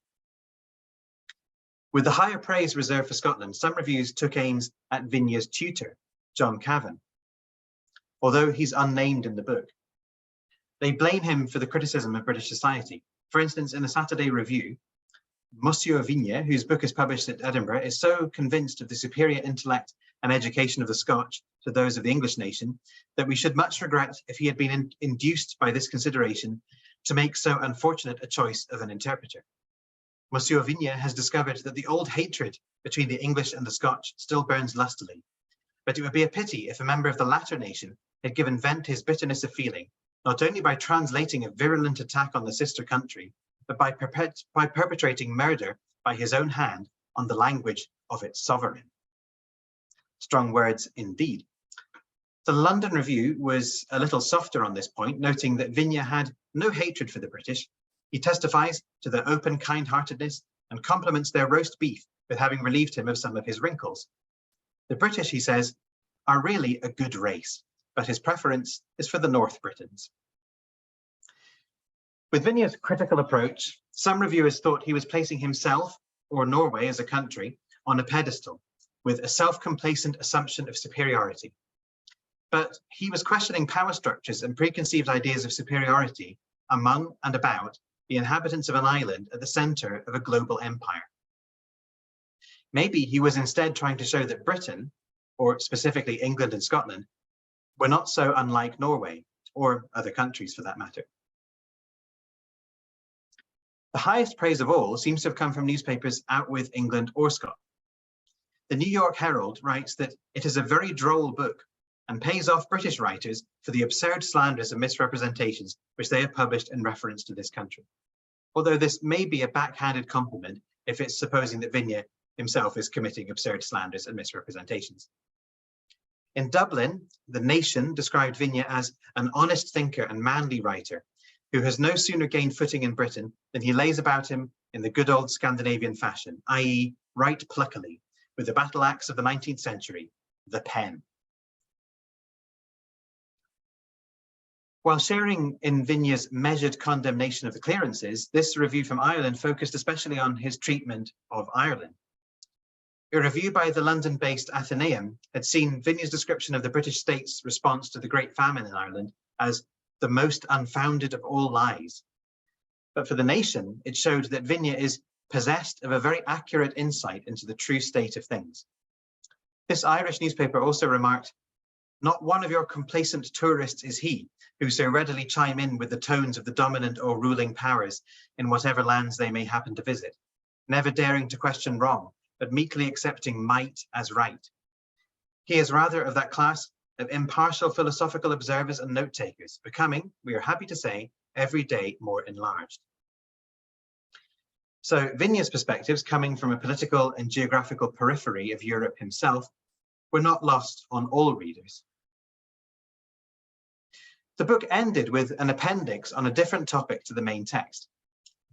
With the higher praise reserved for Scotland, some reviews took aims at Vinje's tutor, John Cavan, although he's unnamed in the book. They blame him for the criticism of British society. For instance, in a Saturday Review, Monsieur Vinje, whose book is published at Edinburgh, is so convinced of the superior intellect and education of the Scotch to those of the English nation that we should much regret if he had been induced by this consideration to make so unfortunate a choice of an interpreter. Monsieur Vinje has discovered that the old hatred between the English and the Scotch still burns lustily, but it would be a pity if a member of the latter nation had given vent to his bitterness of feeling, not only by translating a virulent attack on the sister country, but by perpetrating murder by his own hand on the language of its sovereign. Strong words indeed. The London Review was a little softer on this point, noting that Vinje had no hatred for the British. He testifies to their open kind-heartedness and compliments their roast beef with having relieved him of some of his wrinkles. The British, he says, are really a good race, but his preference is for the North Britons. With Vinje's critical approach, some reviewers thought he was placing himself, or Norway as a country, on a pedestal, with a self-complacent assumption of superiority. But he was questioning power structures and preconceived ideas of superiority among and about the inhabitants of an island at the centre of a global empire. Maybe he was instead trying to show that Britain, or specifically England and Scotland, were not so unlike Norway, or other countries for that matter. The highest praise of all seems to have come from newspapers out with England or Scotland. The New York Herald writes that it is a very droll book and pays off British writers for the absurd slanders and misrepresentations which they have published in reference to this country. Although this may be a backhanded compliment if it's supposing that Vinje himself is committing absurd slanders and misrepresentations. In Dublin, The Nation described Vinje as an honest thinker and manly writer who has no sooner gained footing in Britain than he lays about him in the good old Scandinavian fashion, i.e. right pluckily, with the battle axe of the 19th century, the pen. While sharing in Vinje's measured condemnation of the clearances, this review from Ireland focused especially on his treatment of Ireland. A review by the London-based Athenaeum had seen Vinje's description of the British state's response to the Great Famine in Ireland as the most unfounded of all lies. But for The Nation, it showed that Vinje is possessed of a very accurate insight into the true state of things. This Irish newspaper also remarked, "Not one of your complacent tourists is he, who so readily chime in with the tones of the dominant or ruling powers in whatever lands they may happen to visit, never daring to question wrong, but meekly accepting might as right. He is rather of that class of impartial philosophical observers and note-takers, becoming, we are happy to say, every day more enlarged." So Vinje's perspectives, coming from a political and geographical periphery of Europe himself, were not lost on all readers. The book ended with an appendix on a different topic to the main text.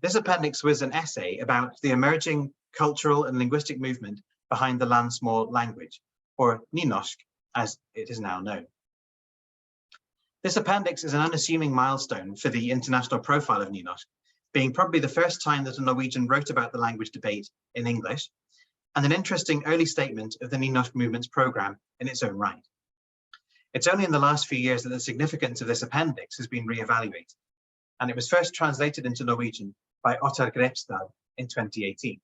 This appendix was an essay about the emerging cultural and linguistic movement behind the Landsmål language, or Nynorsk, as it is now known. This appendix is an unassuming milestone for the international profile of Nynorsk, being probably the first time that a Norwegian wrote about the language debate in English, and an interesting early statement of the Nynorsk movement's programme in its own right. It's only in the last few years that the significance of this appendix has been re-evaluated, and it was first translated into Norwegian by Ottar Grepstad in 2018.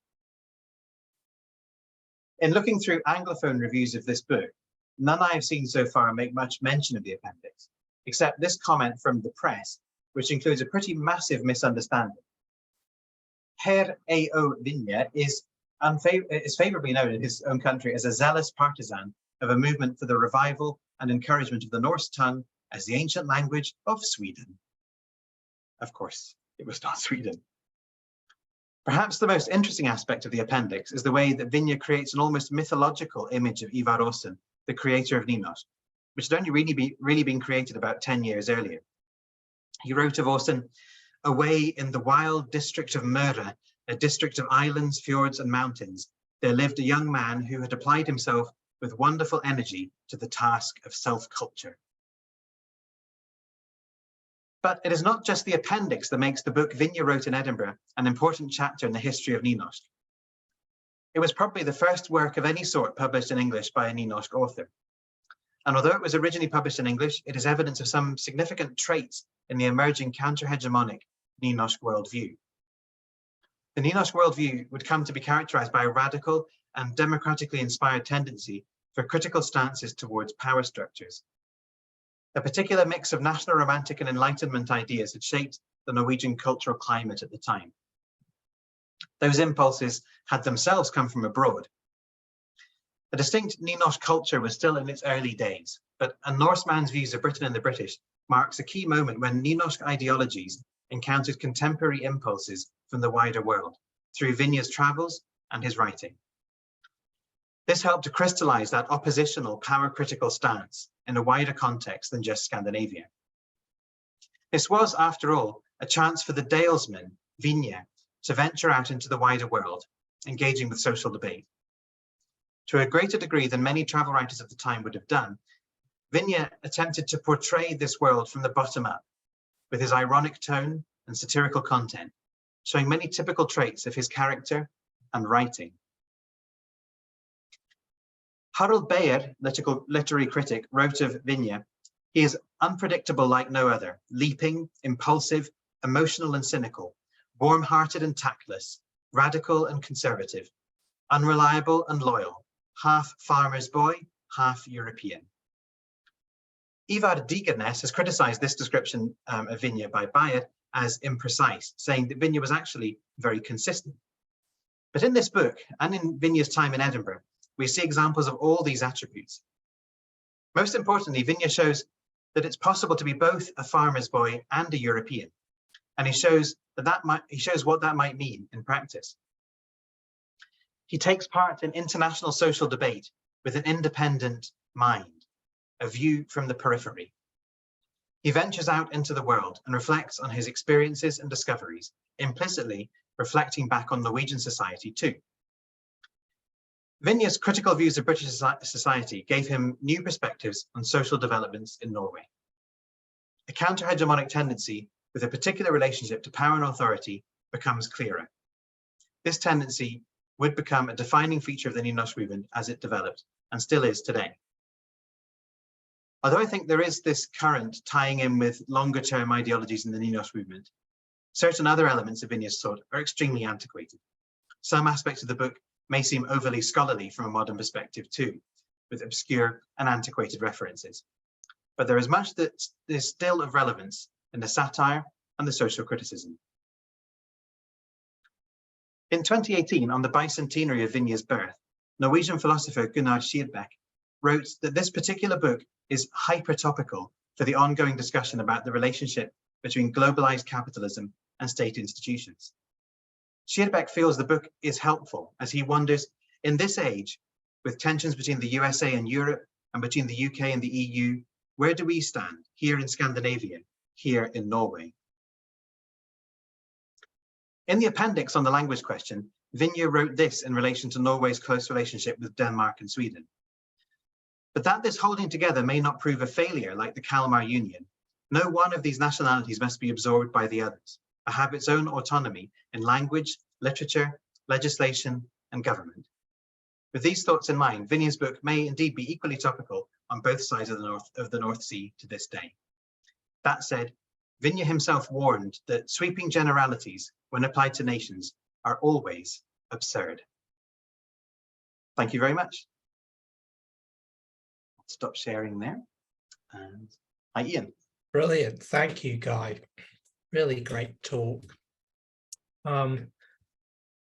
In looking through Anglophone reviews of this book, none I have seen so far make much mention of the appendix, except this comment from the press, which includes a pretty massive misunderstanding. Herr A.O. Vinje is favourably known in his own country as a zealous partisan of a movement for the revival and encouragement of the Norse tongue as the ancient language of Sweden. Of course, it was not Sweden. Perhaps the most interesting aspect of the appendix is the way that Vinje creates an almost mythological image of Ivar Aasen, the creator of Nynorsk, which had only really been created about 10 years earlier. He wrote of Aasen, away in the wild district of Møre, a district of islands, fjords, and mountains, there lived a young man who had applied himself with wonderful energy to the task of self-culture. But it is not just the appendix that makes the book Vinje wrote in Edinburgh an important chapter in the history of Nynorsk. It was probably the first work of any sort published in English by a Nynorsk author. And although it was originally published in English, it is evidence of some significant traits in the emerging counter-hegemonic Nynorsk worldview. The Nynorsk worldview would come to be characterized by a radical and democratically inspired tendency for critical stances towards power structures. A particular mix of national romantic and Enlightenment ideas had shaped the Norwegian cultural climate at the time. Those impulses had themselves come from abroad. A distinct Nynorsk culture was still in its early days, but a Norseman's views of Britain and the British marks a key moment when Nynorsk ideologies encountered contemporary impulses from the wider world through Vinje's travels and his writing. This helped to crystallize that oppositional, power-critical stance in a wider context than just Scandinavia. This was, after all, a chance for the Dalesman, Vinje, to venture out into the wider world, engaging with social debate. To a greater degree than many travel writers of the time would have done, Vinje attempted to portray this world from the bottom up, with his ironic tone and satirical content, showing many typical traits of his character and writing. Harald Beyer, literary critic, wrote of Vinje, he is unpredictable like no other, leaping, impulsive, emotional and cynical, warm-hearted and tactless, radical and conservative, unreliable and loyal, half farmer's boy, half European. Ivar Digernes has criticized this description of Vinje by Beyer as imprecise, saying that Vinje was actually very consistent. But in this book, and in Vinje's time in Edinburgh, we see examples of all these attributes. Most importantly, Vinje shows that it's possible to be both a farmer's boy and a European, and he shows what that might mean in practice. He takes part in international social debate with an independent mind, a view from the periphery. He ventures out into the world and reflects on his experiences and discoveries, implicitly reflecting back on Norwegian society too. Vinje's critical views of British society gave him new perspectives on social developments in Norway. A counter-hegemonic tendency with a particular relationship to power and authority becomes clearer. This tendency would become a defining feature of the Nynorsk movement as it developed, and still is today. Although I think there is this current tying in with longer-term ideologies in the Nynorsk movement, certain other elements of Vinje's thought are extremely antiquated. Some aspects of the book may seem overly scholarly from a modern perspective too, with obscure and antiquated references. But there is much that is still of relevance in the satire and the social criticism. In 2018, on the bicentenary of Vinje's birth, Norwegian philosopher Gunnar Skirbekk wrote that this particular book is hyper-topical for the ongoing discussion about the relationship between globalized capitalism and state institutions. Skirbekk feels the book is helpful as he wonders, in this age, with tensions between the USA and Europe and between the UK and the EU, where do we stand here in Scandinavia, here in Norway? In the appendix on the language question, Vinje wrote this in relation to Norway's close relationship with Denmark and Sweden. But that this holding together may not prove a failure like the Kalmar Union, no one of these nationalities must be absorbed by the others, but have its own autonomy in language, literature, legislation, and government. With these thoughts in mind, Vinje's book may indeed be equally topical on both sides of the North Sea to this day. That said, Vinje himself warned that sweeping generalities, when applied to nations, are always absurd. Thank you very much. I'll stop sharing there. And hi, Ian. Brilliant. Thank you, Guy. Really great talk. And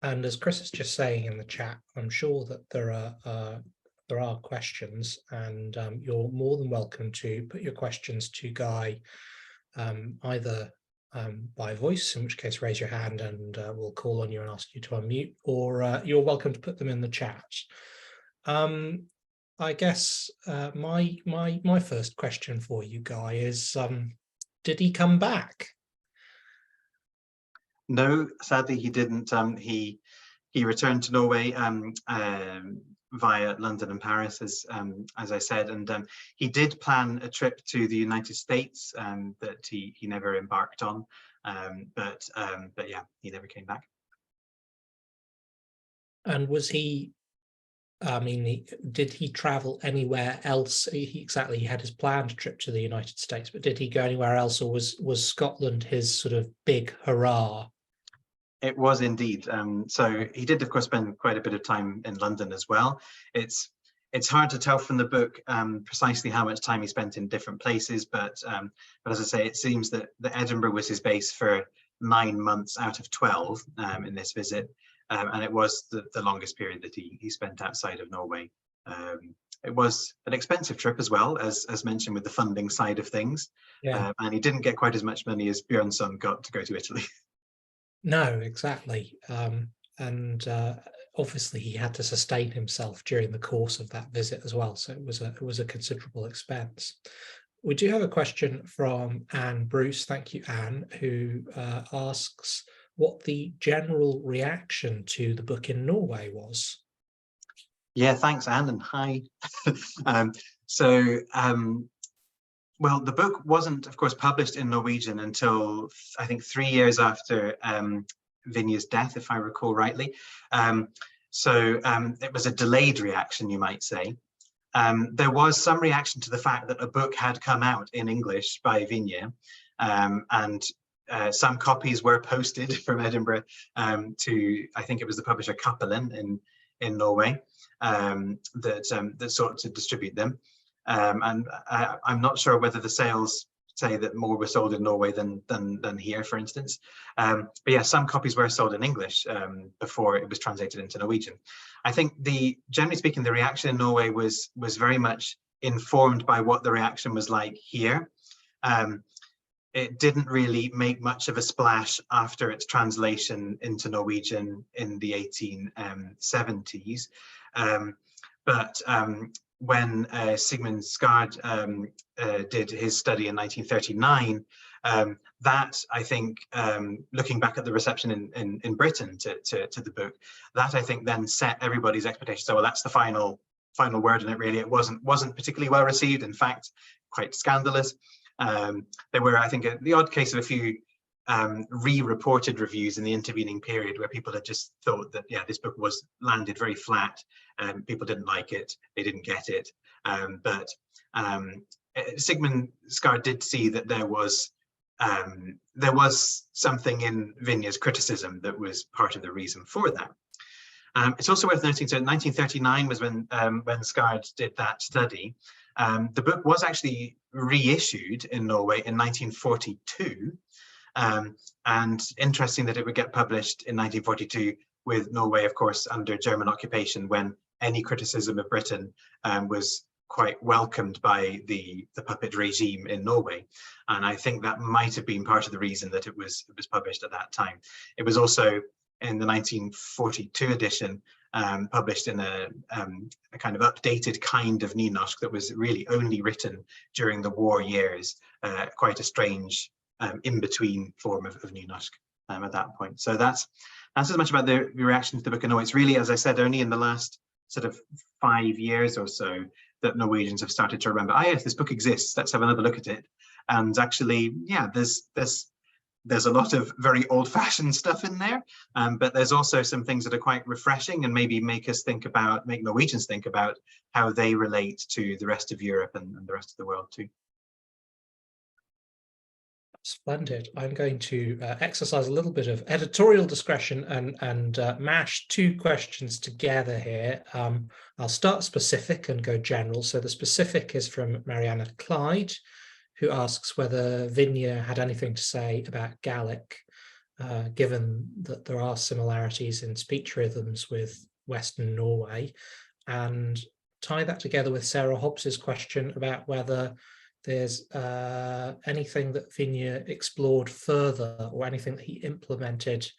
as Chris is just saying in the chat, I'm sure that there are questions, and you're more than welcome to put your questions to Guy, either by voice, in which case raise your hand and we'll call on you and ask you to unmute, or you're welcome to put them in the chat. I guess my first question for you, Guy, is did he come back? No, sadly he didn't. He returned to Norway via London and Paris, as I said, and he did plan a trip to the United States that he never embarked on, but yeah, he never came back. And was he? I mean, did he travel anywhere else? He had his planned trip to the United States, but did he go anywhere else, or was Scotland his sort of big hurrah? It was indeed. So he did, of course, spend quite a bit of time in London as well. It's hard to tell from the book precisely how much time he spent in different places, but as I say, it seems that Edinburgh was his base for 9 months out of 12 in this visit, and it was the longest period that he spent outside of Norway. It was an expensive trip as well, as mentioned, with the funding side of things. Yeah. And he didn't get quite as much money as Björnsson got to go to Italy. No, exactly. And obviously he had to sustain himself during the course of that visit as well. So it was a considerable expense. We do have a question from Anne Bruce. Thank you, Anne, who asks what the general reaction to the book in Norway was. Yeah, thanks, Anne, and hi. Well, the book wasn't, of course, published in Norwegian until I think 3 years after Vinje's death, if I recall rightly. It was a delayed reaction, you might say. There was some reaction to the fact that a book had come out in English by Vinje, and some copies were posted from Edinburgh to, I think it was the publisher Cappelen in Norway that sought to distribute them. And I'm not sure whether the sales say that more were sold in Norway than here, for instance. But yeah, some copies were sold in English before it was translated into Norwegian. I think generally speaking, the reaction in Norway was very much informed by what the reaction was like here. It didn't really make much of a splash after its translation into Norwegian in the 1870s. But when Sigmund Skard did his study in 1939, that, I think, looking back at the reception in Britain to the book, that I think then set everybody's expectations. So, well, that's the final word in it. Really, it wasn't particularly well received. In fact, quite scandalous. There were, I think, the odd case of a few re-reported reviews in the intervening period where people had just thought that, yeah, this book was landed very flat, and people didn't like it, they didn't get it. But Sigmund Skard did see that there was something in Vinje's criticism that was part of the reason for that. It's also worth noting, so 1939 was when Skard did that study. The book was actually reissued in Norway in 1942. And interesting that it would get published in 1942 with Norway, of course, under German occupation, when any criticism of Britain was quite welcomed by the puppet regime in Norway. And I think that might have been part of the reason that it was published at that time. It was also in the 1942 edition published in a kind of updated kind of Nynorsk that was really only written during the war years, quite a strange in-between form of Nynorsk at that point. So that's as much about the reaction to the book in Norway. It's really, as I said, only in the last sort of 5 years or so that Norwegians have started to remember, yes, this book exists, let's have another look at it. And actually, yeah, there's a lot of very old-fashioned stuff in there, but there's also some things that are quite refreshing and maybe make Norwegians think about how they relate to the rest of Europe and the rest of the world too. Splendid. I'm going to exercise a little bit of editorial discretion and mash two questions together here. I'll start specific and go general. So the specific is from Mariana Clyde, who asks whether Vinje had anything to say about Gaelic, given that there are similarities in speech rhythms with Western Norway, and tie that together with Sarah Hobbs's question about whether there's anything that Vinje explored further or anything that he implemented,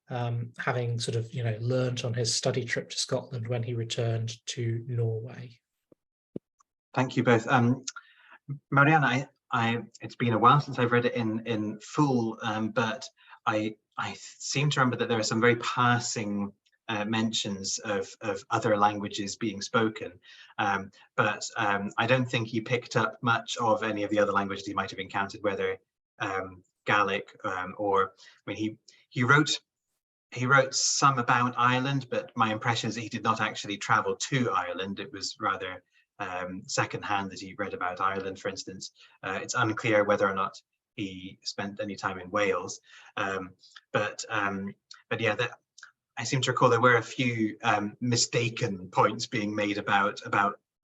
having sort of, learnt on his study trip to Scotland when he returned to Norway. Thank you both. Marianne, it's been a while since I've read it in full, but I seem to remember that there are some very passing mentions of other languages being spoken, but I don't think he picked up much of any of the other languages he might have encountered, whether Gaelic or, I mean, he wrote some about Ireland, but my impression is that he did not actually travel to Ireland. It was rather secondhand that he read about Ireland, for instance. It's unclear whether or not he spent any time in Wales, but yeah, I seem to recall there were a few mistaken points being made about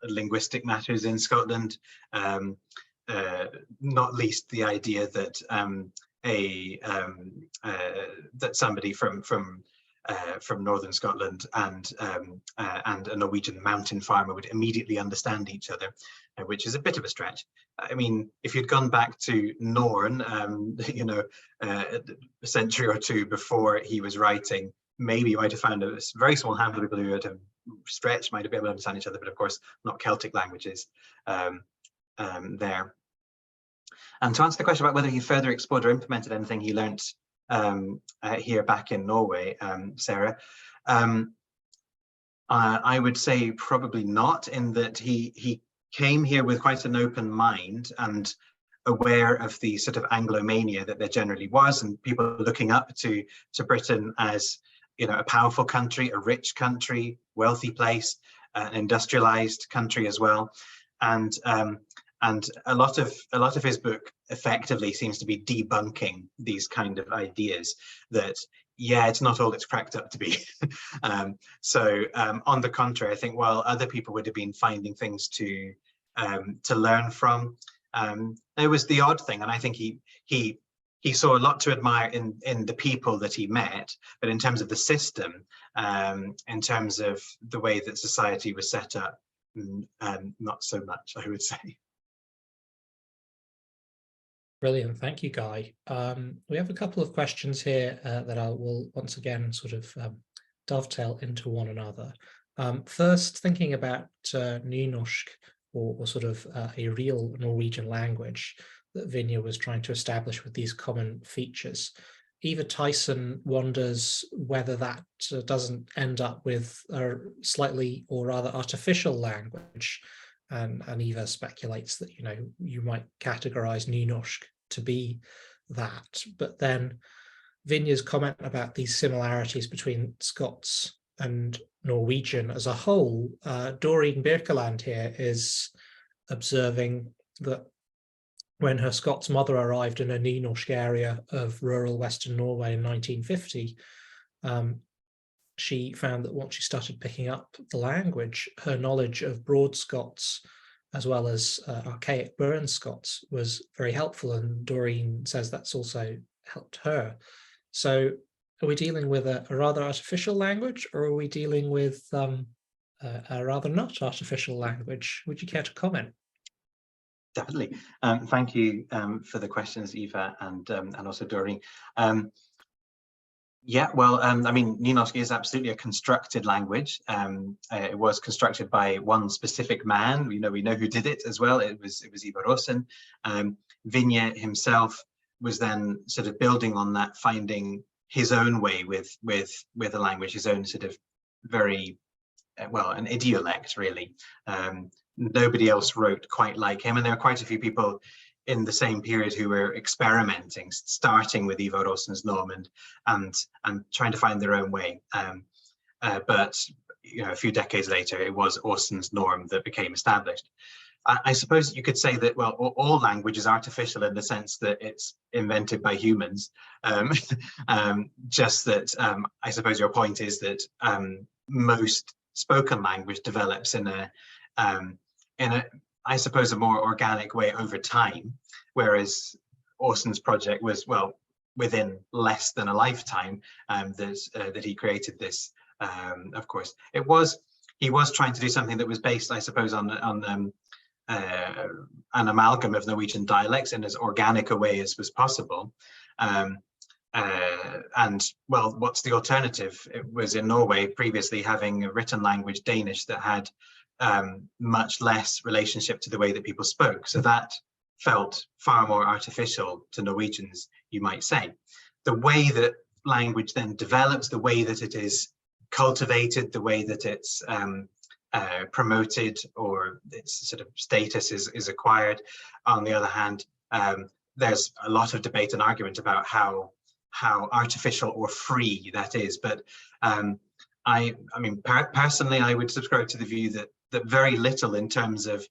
linguistic matters in Scotland, not least the idea that that somebody from northern Scotland and a Norwegian mountain farmer would immediately understand each other, which is a bit of a stretch. I mean, if you'd gone back to Norn, a century or two before he was writing, maybe you might have found a very small handful of people who would have stretched, might have been able to understand each other, but of course not Celtic languages there. And to answer the question about whether he further explored or implemented anything he learnt here back in Norway, Sarah, I would say probably not, in that he came here with quite an open mind and aware of the sort of Anglomania that there generally was, and people looking up to Britain as, a powerful country, a rich country, wealthy place, an industrialized country as well, and a lot of his book effectively seems to be debunking these kind of ideas that, yeah, it's not all it's cracked up to be. So on the contrary, I think while other people would have been finding things to learn from, there was the odd thing, and I think he saw a lot to admire in the people that he met, but in terms of the system, in terms of the way that society was set up, not so much, I would say. Brilliant, thank you, Guy. We have a couple of questions here that I will once again sort of dovetail into one another. First, thinking about Nynorsk, or sort of a real Norwegian language that Vinje was trying to establish with these common features. Eva Tyson wonders whether that doesn't end up with a slightly or rather artificial language. And Eva speculates that, you might categorize Nynorsk to be that. But then Vinje's comment about these similarities between Scots and Norwegian as a whole, Doreen Birkeland here is observing that when her Scots mother arrived in a Nynorsk area of rural Western Norway in 1950, she found that once she started picking up the language, her knowledge of Broad Scots as well as archaic Burn Scots was very helpful, and Doreen says that's also helped her. So are we dealing with a rather artificial language, or are we dealing with a rather not artificial language? Would you care to comment? Definitely. Thank you for the questions, Eva, and also Doreen. Yeah, well, I mean, Nynorsk is absolutely a constructed language. It was constructed by one specific man. We know who did it as well. It was Olavsson. Vinje himself was then sort of building on that, finding his own way with the language, his own sort of very well, an idiolect, really. Nobody else wrote quite like him, and there are quite a few people in the same period who were experimenting, starting with Ivar Aassmund's Norseman and trying to find their own way. But a few decades later, it was Aassmund's norm that became established. I suppose you could say that, well, all language is artificial in the sense that it's invented by humans. Just that I suppose your point is that most spoken language develops in a I suppose, a more organic way over time. whereas Aasmund's project was, well, within less than a lifetime that he created this. Of course, he was trying to do something that was based, I suppose, on an amalgam of Norwegian dialects in as organic a way as was possible. And well, what's the alternative? It was in Norway previously having a written language, Danish, that had much less relationship to the way that people spoke. So that felt far more artificial to Norwegians, you might say. The way that language then develops, the way that it is cultivated, the way that it's promoted or its sort of status is acquired. On the other hand, there's a lot of debate and argument about how artificial or free that is. But I mean, personally, I would subscribe to the view that very little in terms of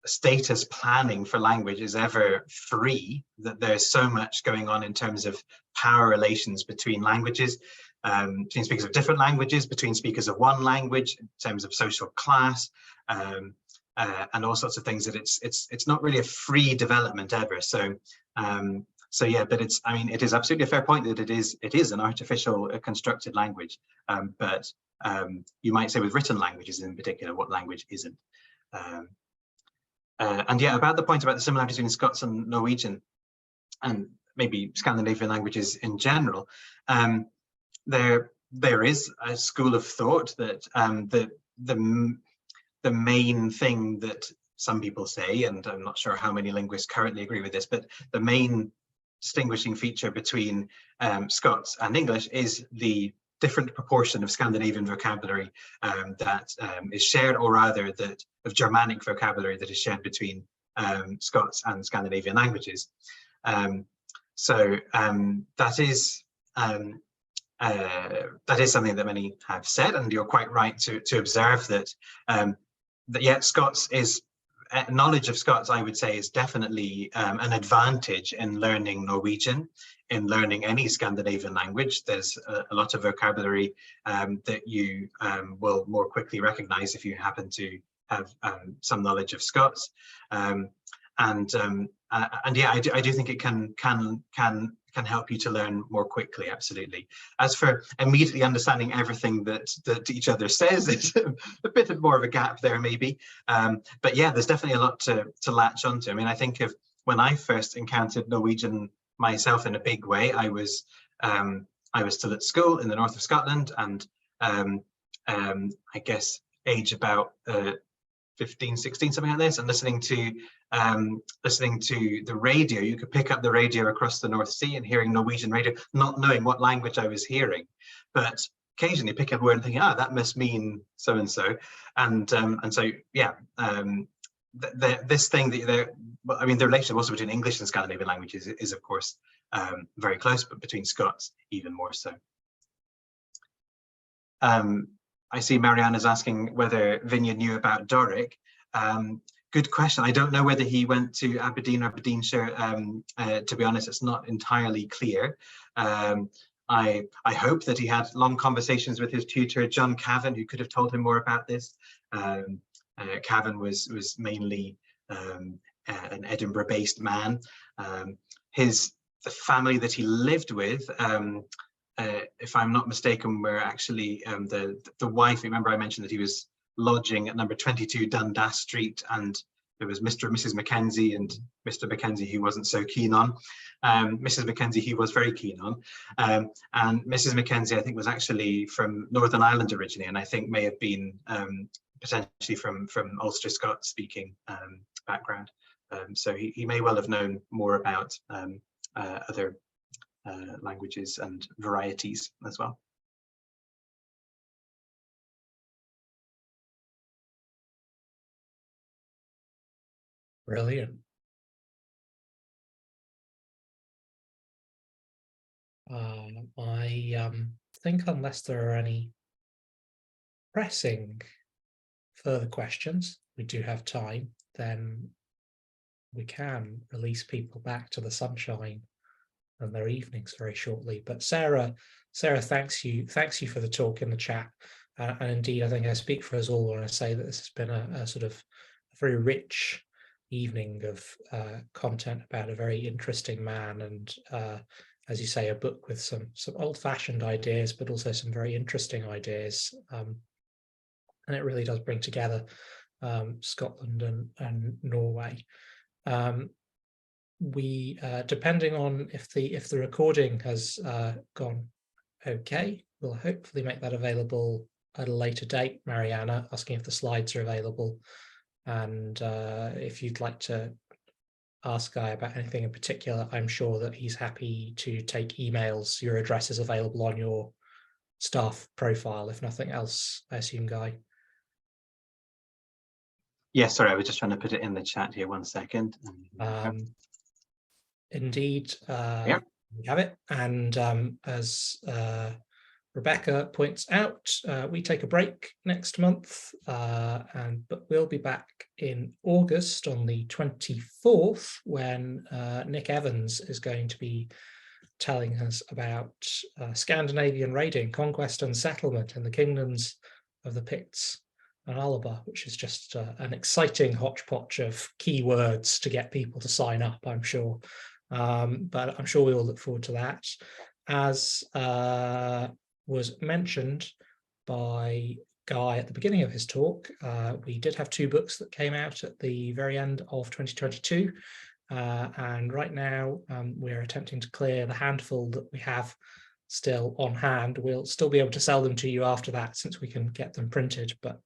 status planning for language is ever free, that there's so much going on in terms of power relations between languages, between speakers of different languages, between speakers of one language, in terms of social class, and all sorts of things, that it's not really a free development ever. So so yeah, but I mean, it is absolutely a fair point that it is an artificial constructed language, but you might say with written languages in particular, what language isn't? And yeah, about the point about the similarities between Scots and Norwegian, and maybe Scandinavian languages in general, there is a school of thought that the main thing that some people say, and I'm not sure how many linguists currently agree with this, but the main distinguishing feature between Scots and English is the different proportion of Scandinavian vocabulary that is shared, or rather that of Germanic vocabulary that is shared between Scots and Scandinavian languages. So that is something that many have said, and you're quite right to observe that yet Scots is knowledge of Scots, I would say, is definitely an advantage in learning Norwegian, in learning any Scandinavian language. There's a lot of vocabulary that you will more quickly recognize if you happen to have some knowledge of Scots. And yeah, I do think it can help you to learn more quickly, absolutely. As for immediately understanding everything that each other says, there's a bit more of a gap there, maybe. But yeah, there's definitely a lot to latch onto. I mean, I think of when I first encountered Norwegian myself in a big way, I was still at school in the north of Scotland, and I guess age about 15, 16, something like this, and listening to the radio. You could pick up the radio across the North Sea and hearing Norwegian radio, not knowing what language I was hearing, but occasionally pick up a word and thinking, that must mean so and so, and so yeah, this thing that I mean, the relationship also between English and Scandinavian languages is of course very close, but between Scots even more so. I see Marianne is asking whether Vinje knew about Doric. Good question. I don't know whether he went to Aberdeen or Aberdeenshire. To be honest, it's not entirely clear. I hope that he had long conversations with his tutor, John Cavan, who could have told him more about this. Cavan was mainly an Edinburgh-based man. The family that he lived with, if I'm not mistaken, were actually the wife. Remember, I mentioned that he was lodging at number 22 Dundas Street, and there was Mr. and Mrs. Mackenzie, and Mr. Mackenzie he wasn't so keen on. Mrs. Mackenzie he was very keen on, and Mrs. Mackenzie I think was actually from Northern Ireland originally, and I think may have been potentially from Ulster Scots speaking background. So he may well have known more about other languages and varieties as well. Brilliant. I think unless there are any pressing further questions, we do have time, then we can release people back to the sunshine and their evenings very shortly. But Sarah, thanks you for the talk in the chat, and indeed I think I speak for us all when I say that this has been a sort of a very rich evening of content about a very interesting man, and as you say, a book with some old-fashioned ideas, but also some very interesting ideas. And it really does bring together Scotland and Norway. We, depending on if the recording has gone okay, we'll hopefully make that available at a later date. Mariana asking if the slides are available, and if you'd like to ask Guy about anything in particular, I'm sure that he's happy to take emails. Your address is available on your staff profile, if nothing else, I assume, Guy. Yes, sorry, I was just trying to put it in the chat here. 1 second. Indeed, Yep. we have it. And as Rebecca points out, we take a break next month, but we'll be back in August on the 24th when Nick Evans is going to be telling us about Scandinavian raiding, conquest and settlement in the kingdoms of the Picts and Alba, which is just an exciting hodgepodge of keywords to get people to sign up, I'm sure. But I'm sure we all look forward to that. As was mentioned by Guy at the beginning of his talk, we did have 2 books that came out at the very end of 2022. And right now we're attempting to clear the handful that we have still on hand. We'll still be able to sell them to you after that, since we can get them printed. But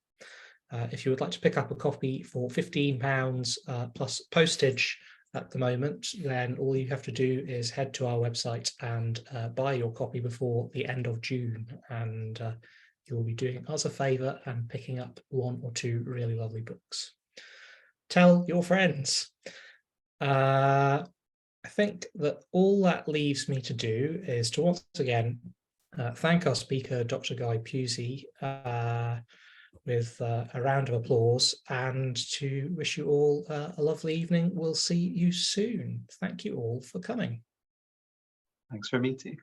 if you would like to pick up a copy for £15 plus postage at the moment, then all you have to do is head to our website and buy your copy before the end of June, and you'll be doing us a favour and picking up 1 or 2 really lovely books. Tell your friends. I think that all that leaves me to do is to once again thank our speaker, Dr. Guy Puzey, with a round of applause, and to wish you all a lovely evening. We'll see you soon. Thank you all for coming. Thanks for me too.